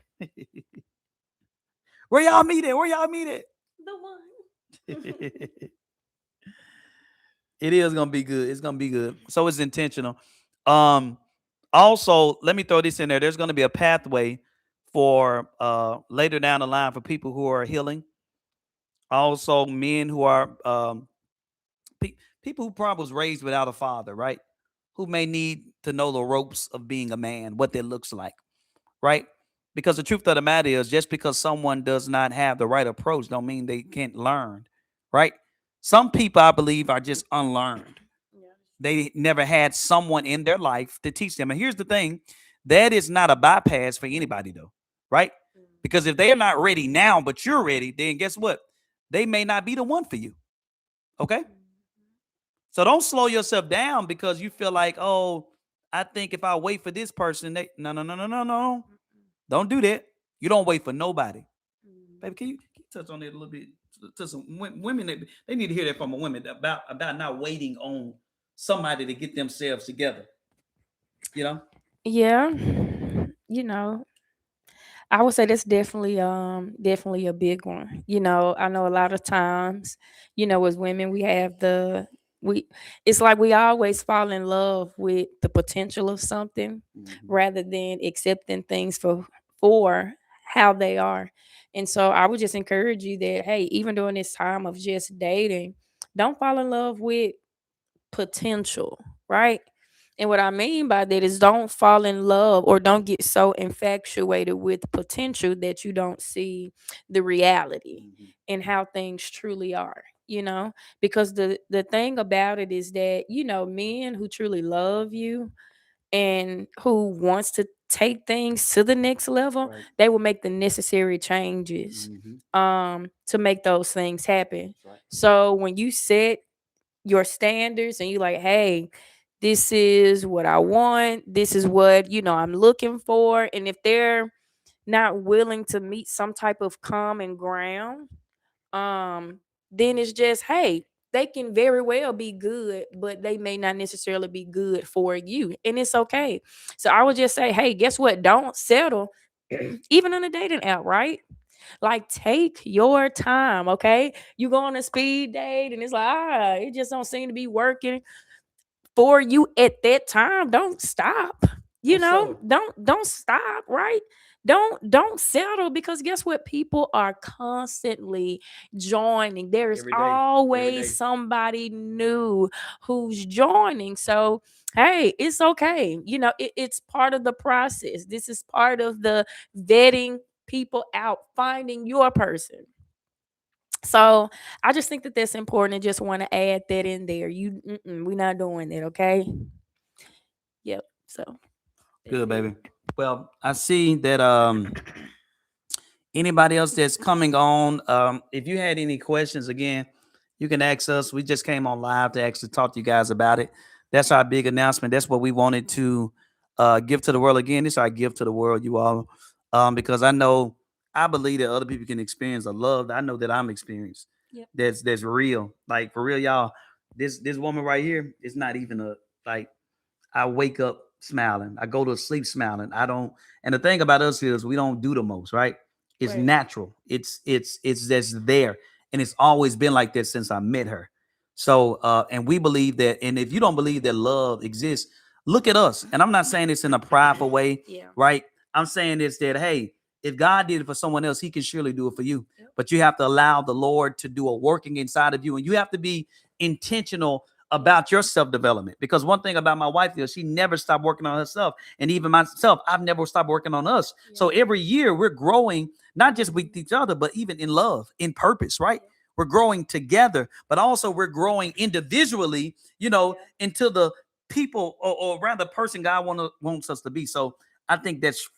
Where y'all meet at? Where y'all meet at? The one. It is gonna be good. It's gonna be good. So it's intentional. Um, Also, let me throw this in there. There's gonna be a pathway for later down the line for people who are healing. Also, men who are people who probably was raised without a father, right? Who may need to know the ropes of being a man, what that looks like, right? Because the truth of the matter is, just because someone does not have the right approach, don't mean they can't learn, right? Some people, I believe, are just unlearned. Yeah. They never had someone in their life to teach them. And here's the thing, that is not a bypass for anybody, though, right? Because if they're not ready now, but you're ready, then guess what? They may not be the one for you. Okay. So don't slow yourself down because you feel like, oh, I think if I wait for this person, they no, no, no, no, no, no. Don't do that. You don't wait for nobody. Baby, can you touch on that a little bit to some women that they need to hear that from a woman about not waiting on somebody to get themselves together. You know? Yeah. You know, I would say that's definitely a big one. I know a lot of times, as women we have we it's like we always fall in love with the potential of something Mhm. rather than accepting things for how they are. And so I would just encourage you that, hey, even during this time of just dating, don't fall in love with potential, right? And what I mean by that is don't fall in love or don't get so infatuated with potential that you don't see the reality Mhm. and how things truly are, because the thing about it is that, men who truly love you and who wants to take things to the next level, Right. they will make the necessary changes Mhm. to make those things happen. That's right. So when you set your standards and you like, hey, this is what I want, this is what I'm looking for, and if they're not willing to meet some type of common ground, then it's just, hey, they can very well be good, but they may not necessarily be good for you, and it's okay. So I would just say, hey, guess what, don't settle even on a dating app, right? Like, take your time, okay? You go on a speed date and it's like, it just don't seem to be working for you at that time. Don't stop. Don't settle. Don't stop, right? Don't settle, because guess what? People are constantly joining. There's Every day. Every always day. somebody new who's joining. So hey, it's okay. It's part of the process. This is part of the vetting people out, finding your person. So I just think that that's important, and just want to add that in there. We're not doing that, okay? Yep. So that's Good, it. baby. Well, I see that anybody else that's coming on, if you had any questions, again, you can ask us. We just came on live to actually talk to you guys about it. That's our big announcement. That's what we wanted to give to the world. Again, this is our gift to the world, you all, because I believe that other people can experience a love that I know that I'm experienced. Yep. That's real, like for real, y'all. this woman right here is not even a like. I wake up smiling. I go to sleep smiling. I don't. And the thing about us is we don't do the most, right? It's Right. natural. It's just there, and it's always been like that since I met her. So, and we believe that. And if you don't believe that love exists, look at us. And I'm not saying this in a prideful way, Yeah. right? I'm saying this that hey, if God did it for someone else, He can surely do it for you. Yep. But you have to allow the Lord to do a working inside of you, and you have to be intentional Yeah. about your self-development, because one thing about my wife is she never stopped working on herself, and even myself, I've never stopped working on us. So Yeah. every year we're growing, not just with each other, but even in love, in purpose, right? Yeah. We're growing together, but also we're growing individually, Yeah. into the people, or rather person God wants us to be. So I think that's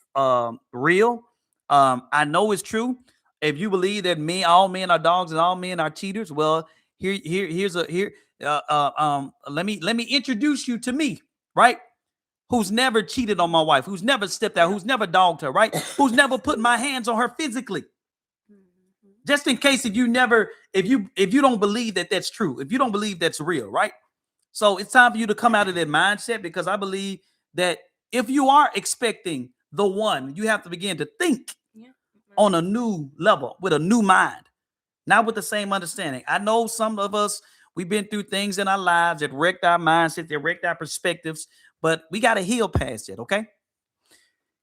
real. I know it's true. If you believe that all men are dogs and all men are cheaters, well, here's let me introduce you to me, right? Who's never cheated on my wife, who's never stepped out, Yeah. who's never dogged her, right? Who's never put my hands on her physically. Mhm. Just in case if you don't believe that that's true, if you don't believe that's real, right? So it's time for you to come out of that mindset, because I believe that if you are expecting the one, you have to begin to think Yeah. on a 100%. new level with a new mind, not with the same understanding. I know some of us, we've been through things in our lives that wrecked our mindset, that wrecked our perspectives, but we got to heal past it, okay?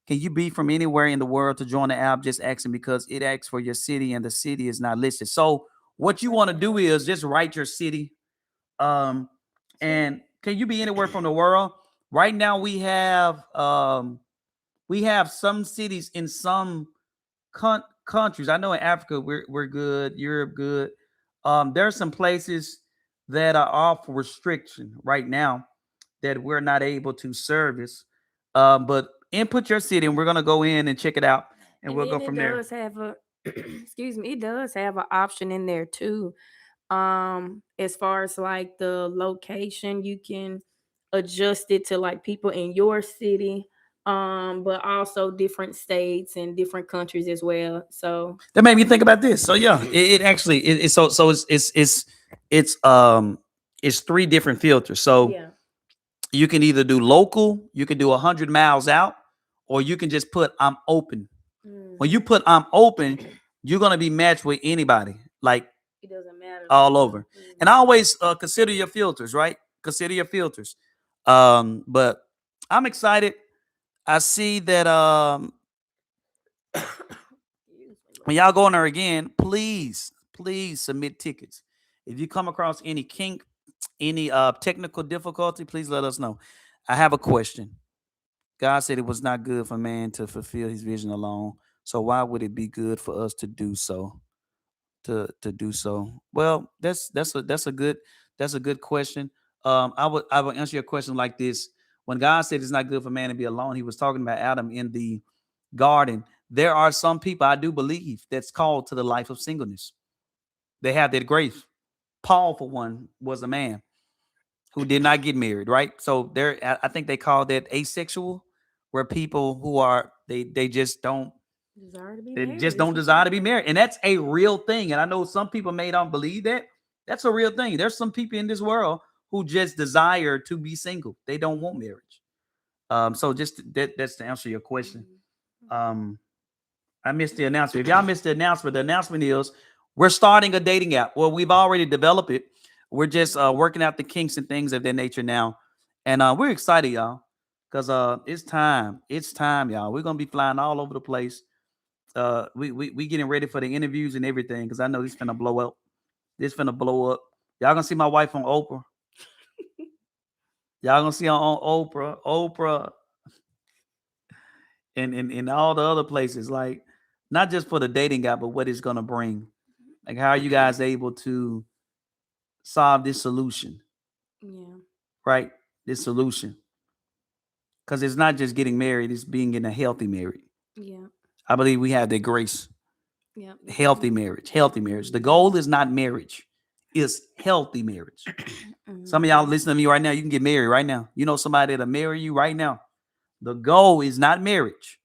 Can you be from anywhere in the world to join the app? Just asking because it asks for your city and the city is not listed. So what you want to do is just write your city. Um, and can you be anywhere from the world? Right now we have some cities in some countries. I know in Africa we're good, Europe good. There are some places that are off restriction right now that we're not able to service. But input your city, and we're gonna go in and check it out, and And we'll go then it from there. does have a excuse me, it does have an option in there too. As far as like the location, you can adjust it to like people in your city, but also different states and different countries as well. So That made me think about this. So yeah, it actually it's so it's it's three different filters. So yeah. you can either do local, you can do 100 miles out, or you can just put I'm open. When you Hmm. put I'm open, you're gonna be matched with anybody, like It doesn't matter like all the over. And I always consider your filters, right? Consider your filters. But I'm excited. I see that excuse me, when Lord. y'all go in there again, please submit tickets. If you come across any kink, any technical difficulty, please let us know. I have a question. God said it was not good for man to fulfill his vision alone. So why would it be good for us to do so? To do so? Well, that's a good question. I would answer your question like this. When God said it's not good for man to be alone, he was talking about Adam in the garden. There are some people I do believe that's called to the life of singleness. They have that grace. Paul, for one, was a man who did not get married, right? So there, I think they call that asexual, where people who are Desire to be they married just is don't desire to be yeah. married, and that's a real thing. And I know some people may not believe that. That's a real thing. There's some people in this world who just desire to be single. They don't want marriage. So just that's to answer your question. Mhm. Um, I missed the announcement. If y'all missed the announcement is we're starting a dating app. Well, we've already developed it. We're just working out the kinks and things of that nature now, and we're excited, y'all, because it's time. It's time, y'all. We're gonna be flying all over the place. We getting ready for the interviews and everything because I know this finna blow up. This finna blow up. Y'all gonna see my wife on Oprah. Y'all gonna see her on Oprah, and all the other places. Like not just for the dating app, but what it's gonna bring. Like how are you guys able to solve this solution, Yeah. right? This solution, because it's not just getting married; it's being in a healthy marriage. Yeah. I believe we have that grace. Yeah. Healthy marriage. Healthy marriage. The goal is not marriage; it's healthy marriage. Some of y'all Mhm. listening to me right now, you can get married right now. You know somebody that'll marry you right now. The goal is not marriage.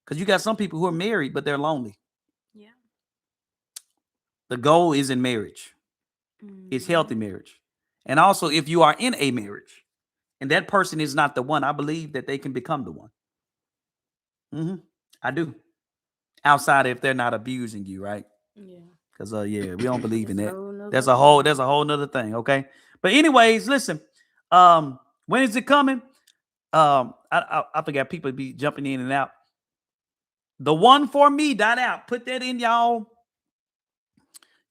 Because you got some people who are married, but they're lonely. Yeah. The goal isn't marriage. It's healthy Mhm. marriage. And also, if you are in a marriage and that person is not the one, I believe that they can become the one. I do. Outside, if they're not abusing you, right? Yeah. Because yeah, we don't believe in That's a that. whole nother That's a whole that's thing. a whole nother thing. Okay. But anyways, listen. When is it coming? I forgot people be jumping in and out. The one for me dot out. Put that in y'all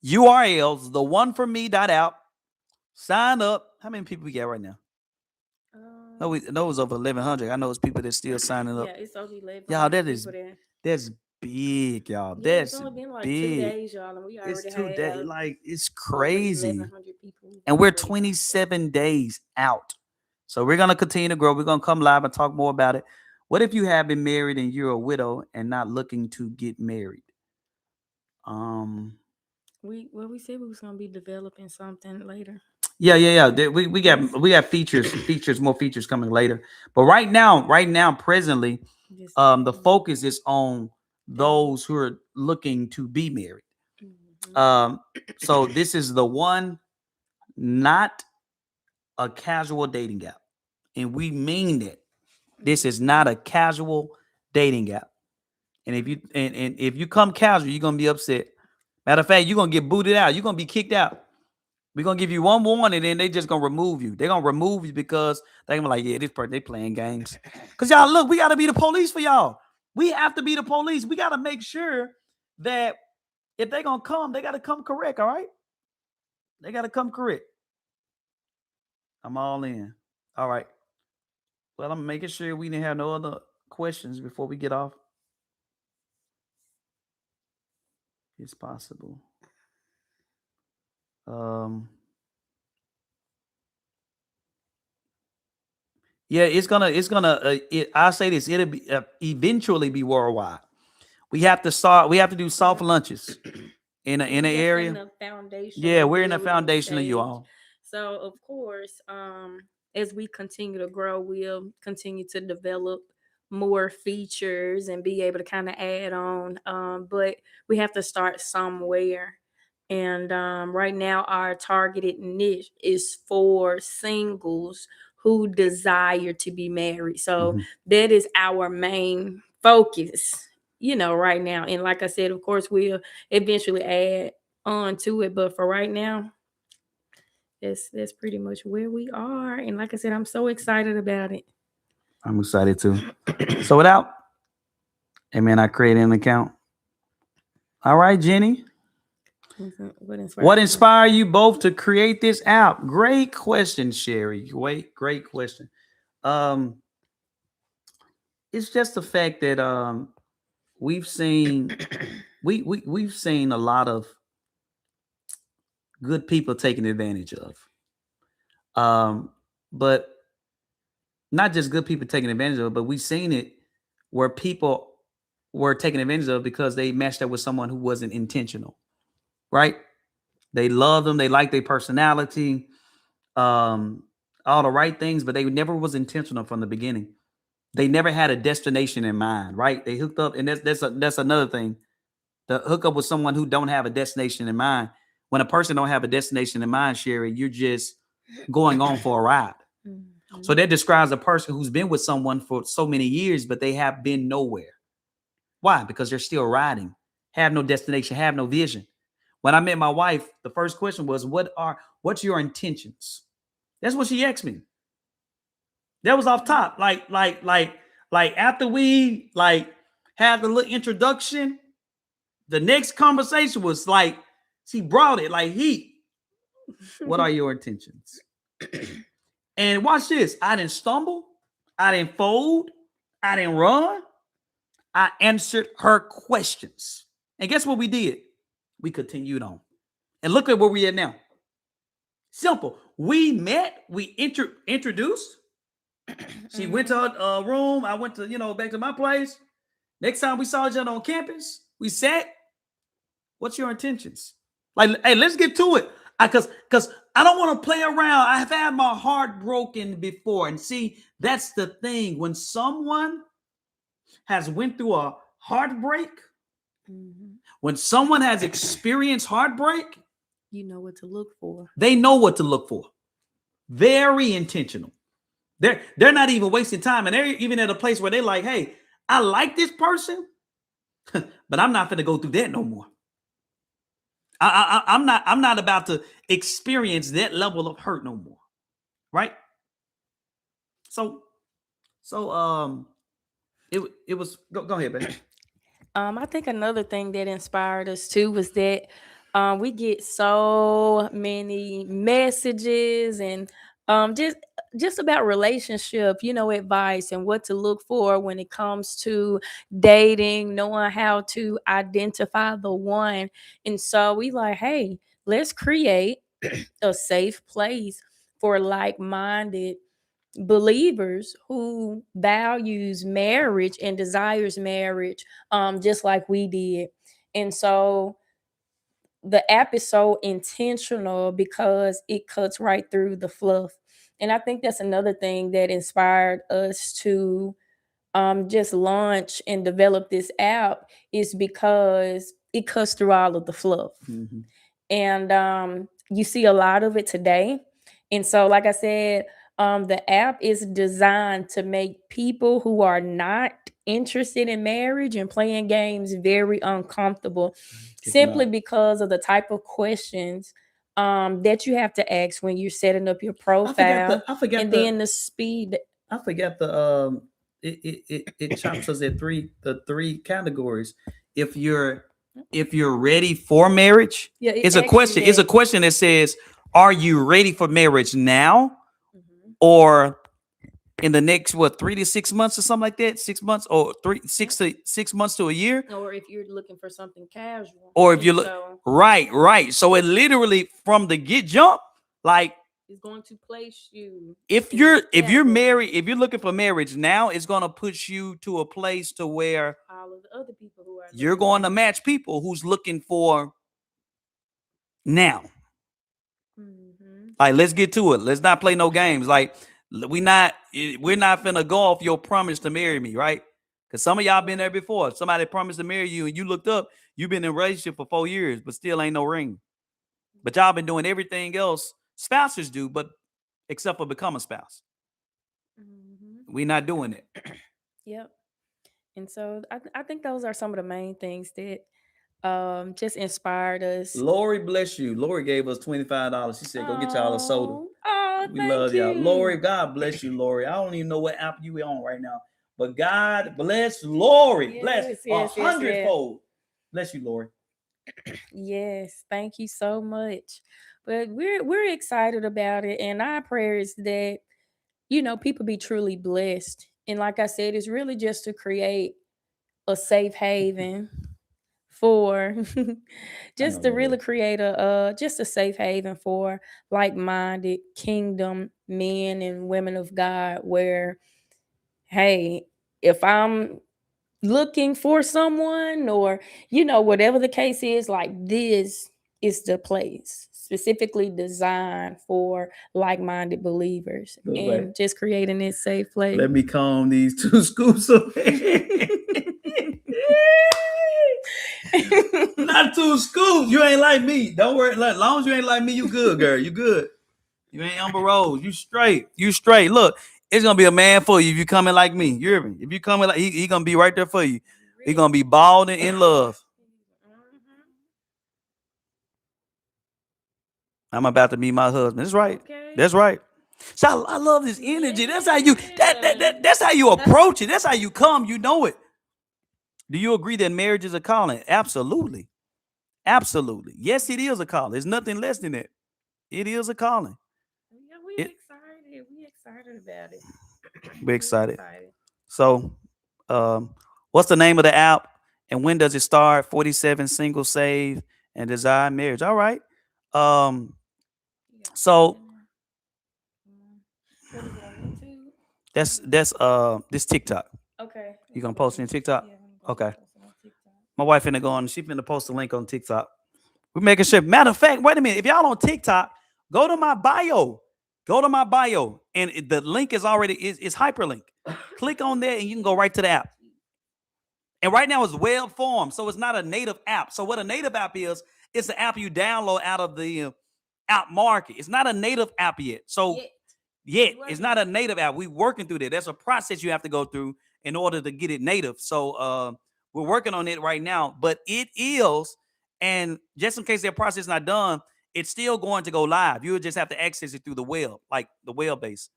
URLs. The one for me dot out. Sign up. How many people we got right now? No, we know it's over 1,100. I know it's people that's still signing Yeah, up. it's over Y'all, 1,100 that is people there. that's big, y'all. Yeah, it's That's only been like two big. days, y'all, and we It's already 2 days. have Like it's over crazy. 1,100 people who've And we're already signed up. 27 days out. So we're gonna continue to grow. We're gonna come live and talk more about it. What if you have been married and you're a widow and not looking to get married? Um, We said we was gonna be developing something later. yeah. We got features, more features coming later. But right now, presently, Just the focus is on those who are looking to be married. mm-hmm. So this is the one, not a casual dating app, and we mean that. This is not a casual dating app. And if you come casual, you're gonna be upset. Matter of fact, you're gonna get booted out. You're gonna be kicked out. We're gonna give you one warning, and then they just gonna remove you. They're gonna remove you because they're gonna be like, yeah, this person, they playing games. Cause y'all look, we gotta be the police for y'all. We have to be the police. We gotta make sure that if they're gonna come, they gotta come correct, all right? They gotta come correct. I'm all in. All right. Well, I'm making sure we didn't have no other questions before we get off. It's possible. Um, yeah, I'll say this, it'll be eventually be worldwide. We have to do soft lunches in an Just in area. the Yeah, foundational we're in the building foundation of you stage. all. So of course, as we continue to grow, we'll continue to develop more features and be able to kind of add on. But we have to start somewhere. And right now, our targeted niche is for singles who desire to be married. So Mhm. that is our main focus, right now. And like I said, of course, we'll eventually add on to it. But for right now, that's pretty much where we are. And like I said, I'm so excited about it. I'm excited too. So without, hey man, I created an account. All right, Jenny. What What inspired you? inspired you both to create this app? Great question, Sherry. Great question. Um, it's just the fact that we've seen we've seen a lot of good people taken advantage of. But not just good people taking advantage of, but we've seen it where people were taken advantage of because they matched up with someone who wasn't intentional, right? They love them, they like their personality, um, all the right things, but they never was intentional from the beginning. They never had a destination in mind, right? They hooked up, and that's another thing. The hook up with someone who don't have a destination in mind. When a person don't have a destination in mind, Sherry, you're just going on for a ride. So Mhm. that describes a person who's been with someone for so many years, but they have been nowhere. Why? Because they're still riding, have no destination, have no vision. When I met my wife, the first question was, what's your intentions? That's what she asked me. That was off top. Like after we had the little introduction, the next conversation was like, she brought it like heat. What are your intentions? And watch this. I didn't stumble. I didn't fold. I didn't run. I answered her questions. And guess what we did? We continued on. And look at where we at now. Simple. We met. We introduced. She went to her room. I went to, back to my place. Next time we saw each other on campus, we sat. What's your intentions? Like, hey, let's get to it. Because I don't want to play around. I have had my heart broken before. And see, that's the thing. When someone has went through a heartbreak, when someone has experienced heartbreak, You know what to look for. they know what to look for. Very intentional. They're not even wasting time, and they're even at a place where they're like, "Hey, I like this person, but I'm not going to go through that no more. I'm not about to experience that level of hurt no more." Right? So so it was go ahead, babe. I think another thing that inspired us too was that we get so many messages and just about relationship, advice and what to look for when it comes to dating, knowing how to identify the one. And so we like, hey, let's create a safe place for like-minded believers who values marriage and desires marriage just like we did. And so the app is so intentional because it cuts right through the fluff. And I think that's another thing that inspired us to just launch and develop this app, is because it cuts through all of the fluff. Mm-hmm. And you see a lot of it today. And so, like I said, the app is designed to make people who are not interested in marriage and playing games very uncomfortable, Kick 'em simply out. because of the type of questions that you have to ask when you're setting up your I forgot profile, the I forgot and the then the speed. I forgot the it chops us at three categories. If you're ready for marriage, Yeah, it it's a asks you question. It's a that. question that says, "Are you ready for marriage now, Mhm. or in the next 3 to 6 months or something like that? 6 months or three six Yep. to 6 months to a year, Or if you're looking for something casual. or if you And look so right." So it literally from the get jump, like it's going to place you if in you're this if you're category. married, if you're looking for marriage now, it's gonna put you to a place to where All of the other people who are you're looking for going to marriage. match people who's looking for now. Hmm. Like, let's get to it. Let's not play no games. Like, we're not finna go off your promise to marry me, right? Because some of y'all been there Right. before. Somebody promised to marry you, and you looked up. You've been in a relationship for 4 years, but still ain't no ring. But y'all been doing everything else spouses do, but except for become a spouse. Hmm. We not doing it. Yep. And so I think those are some of the main things that just inspired us. Lori, bless you. Lori gave us $25. She said, "Go get y'all a soda." Oh, We thank love y'all. Lori, you. God bless you, Lori. I don't even know what app you on right now, but God bless Lori. Bless Yes, a yes, yes, yes. hundredfold. Bless you, Lori. Yes, thank you so much. But we're excited about it, and our prayer is that people be truly blessed. And like I said, it's really just to create a safe haven for I know, just to really Lori. create a just a safe haven for like-minded kingdom men and women of God, where, hey, if I'm looking for someone, or whatever the case is, like, this is the place specifically designed for like-minded believers, Look, babe. and just creating this safe place. Let me calm these two scoops of Not two scoops. You ain't like me. Don't worry. As long as you ain't like me, you good, girl. You good. You ain't Amber Rose. You straight. You straight. Look, it's gonna be a man for you if you coming like me. You hear me? If you coming like he gonna be right there for you. He gonna be bald and in love. I'm about to meet my husband. That's right. Okay. That's right. So I love this energy. That's how you Yeah. that's how you approach it. That's how you come. You know it. Do you agree that marriage is a calling? Absolutely. Absolutely. Yes, it is a calling. There's nothing less than that. It is a calling. Yeah, we It, excited. We excited about it. we're We excited. excited. So, what's the name of the app and when does it start? 47 single save and desire marriage. All right. Um, You got stuff so in there. What is it on YouTube? that's this TikTok. Okay, You let me gonna go post to it in it. TikTok? Yeah, let me go Okay. post it on TikTok. My wife finna go on. She finna post a link on TikTok. We're making sure. Matter of fact, wait a minute. If y'all on TikTok, go to my bio. Go to my bio, and the link is already is hyperlink. Click on there, and you can go right to the app. And right now it's web form, so it's not a native app. So what a native app is, it's an app you download out of the app market. It's not a native app yet. So Yeah, yet. It's not a native app. We working through that. There's a process you have to go through in order to get it native. So we're working on it right now, but it is, and just in case that process is not done, it's still going to go live. You would just have to access it through the web, like the web base.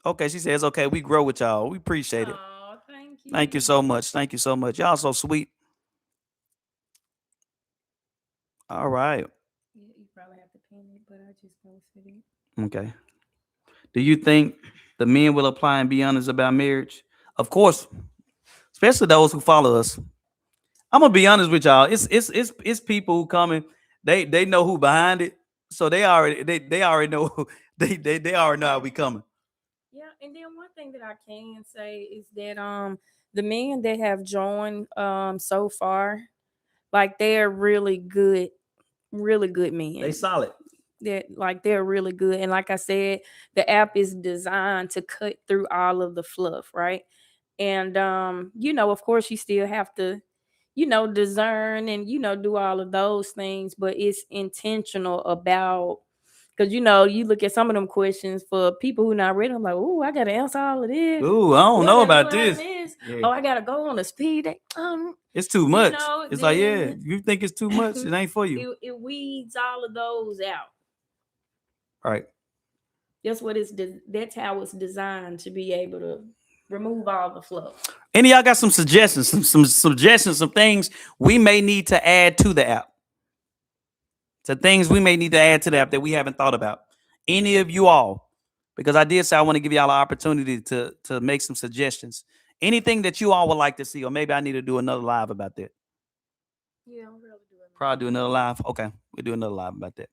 Okay, she says, okay, we grow with y'all. We appreciate it. Oh, thank you. Thank you so much. Thank you so much. Y'all so sweet. All right. Yeah, you probably have to pin it, but I just posted it. Okay. Do you think the men will apply and be honest about marriage? Of course, especially those who follow us. I'm gonna be honest with y'all. It's people who coming. They know who behind it, so they already know they already know how we coming. Yeah, and then one thing that I can say is that the men that have joined so far, like they're really good men. They solid. They're really good. And like I said, the app is designed to cut through all of the fluff, right? And of course you still have to, discern and do all of those things, but it's intentional about because you look at some of them questions for people who not ready. I'm like, oh, I gotta answer all of this. Ooh, I don't know about this. Yeah. Oh, I gotta go on a speed. It's too much. It's like, yeah, then you think it's too much, it ain't for you. it weeds all of those out. Right. That's how it's designed to be able to remove all the fluff. Any of y'all got some suggestions, some suggestions, some things we may need to add to the app? Some things we may need to add to the app that we haven't thought about. Any of you all? Because I did say I want to give y'all an opportunity to make some suggestions. Anything that you all would like to see, or maybe I need to do another live about that. Yeah, I'm really doing. Probably do another live. Okay, we'll do another live about that.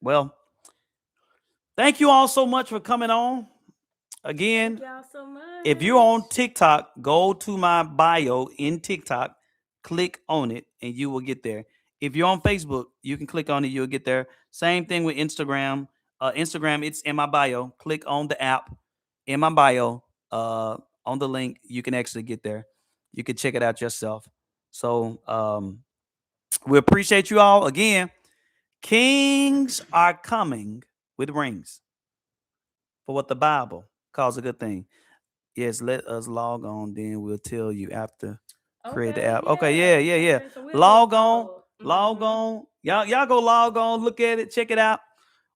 Well, thank you all so much for coming on. Again, Thank y'all so much. If you're on TikTok, go to my bio in TikTok, click on it, and you will get there. If you're on Facebook, you can click on it, you'll get there. Same thing with Instagram. Instagram, it's in my bio. Click on the app in my bio. On the link, you can actually get there. You can check it out yourself. So we appreciate you all. Again, kings are coming with rings for what the Bible calls a good thing. Yes, let us log on. Then we'll tell you after create the app. Yeah. Okay, yeah. Okay, so log on, log on. Y'all go log on, look at it, check it out.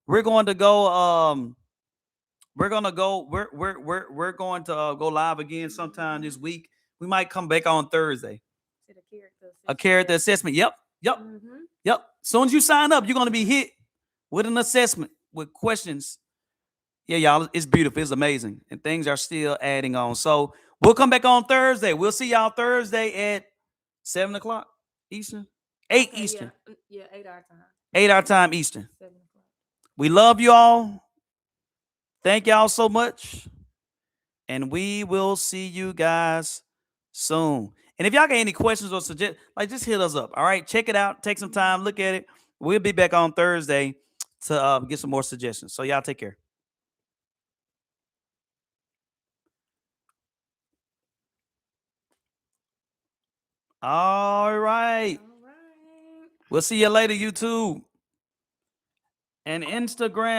We're going to go. We're gonna go. We're going to go live again sometime this week. We might come back on Thursday. A character assessment. Yep. Soon as you sign up, you're gonna be hit with an assessment with questions. Yeah, y'all, it's beautiful. It's amazing. And things are still adding on. So we'll come back on Thursday. We'll see y'all Thursday at 7 o'clock Eastern. 8 Eastern. Yeah, 8 our time. 8 our time Eastern. 7 o'clock. We love you all. Thank y'all so much. And we will see you guys soon. And if y'all got any questions or suggest, just hit us up. All right. Check it out. Take some time. Look at it. We'll be back on Thursday to get some more suggestions. So y'all take care. All right. We'll see you later, YouTube and Instagram.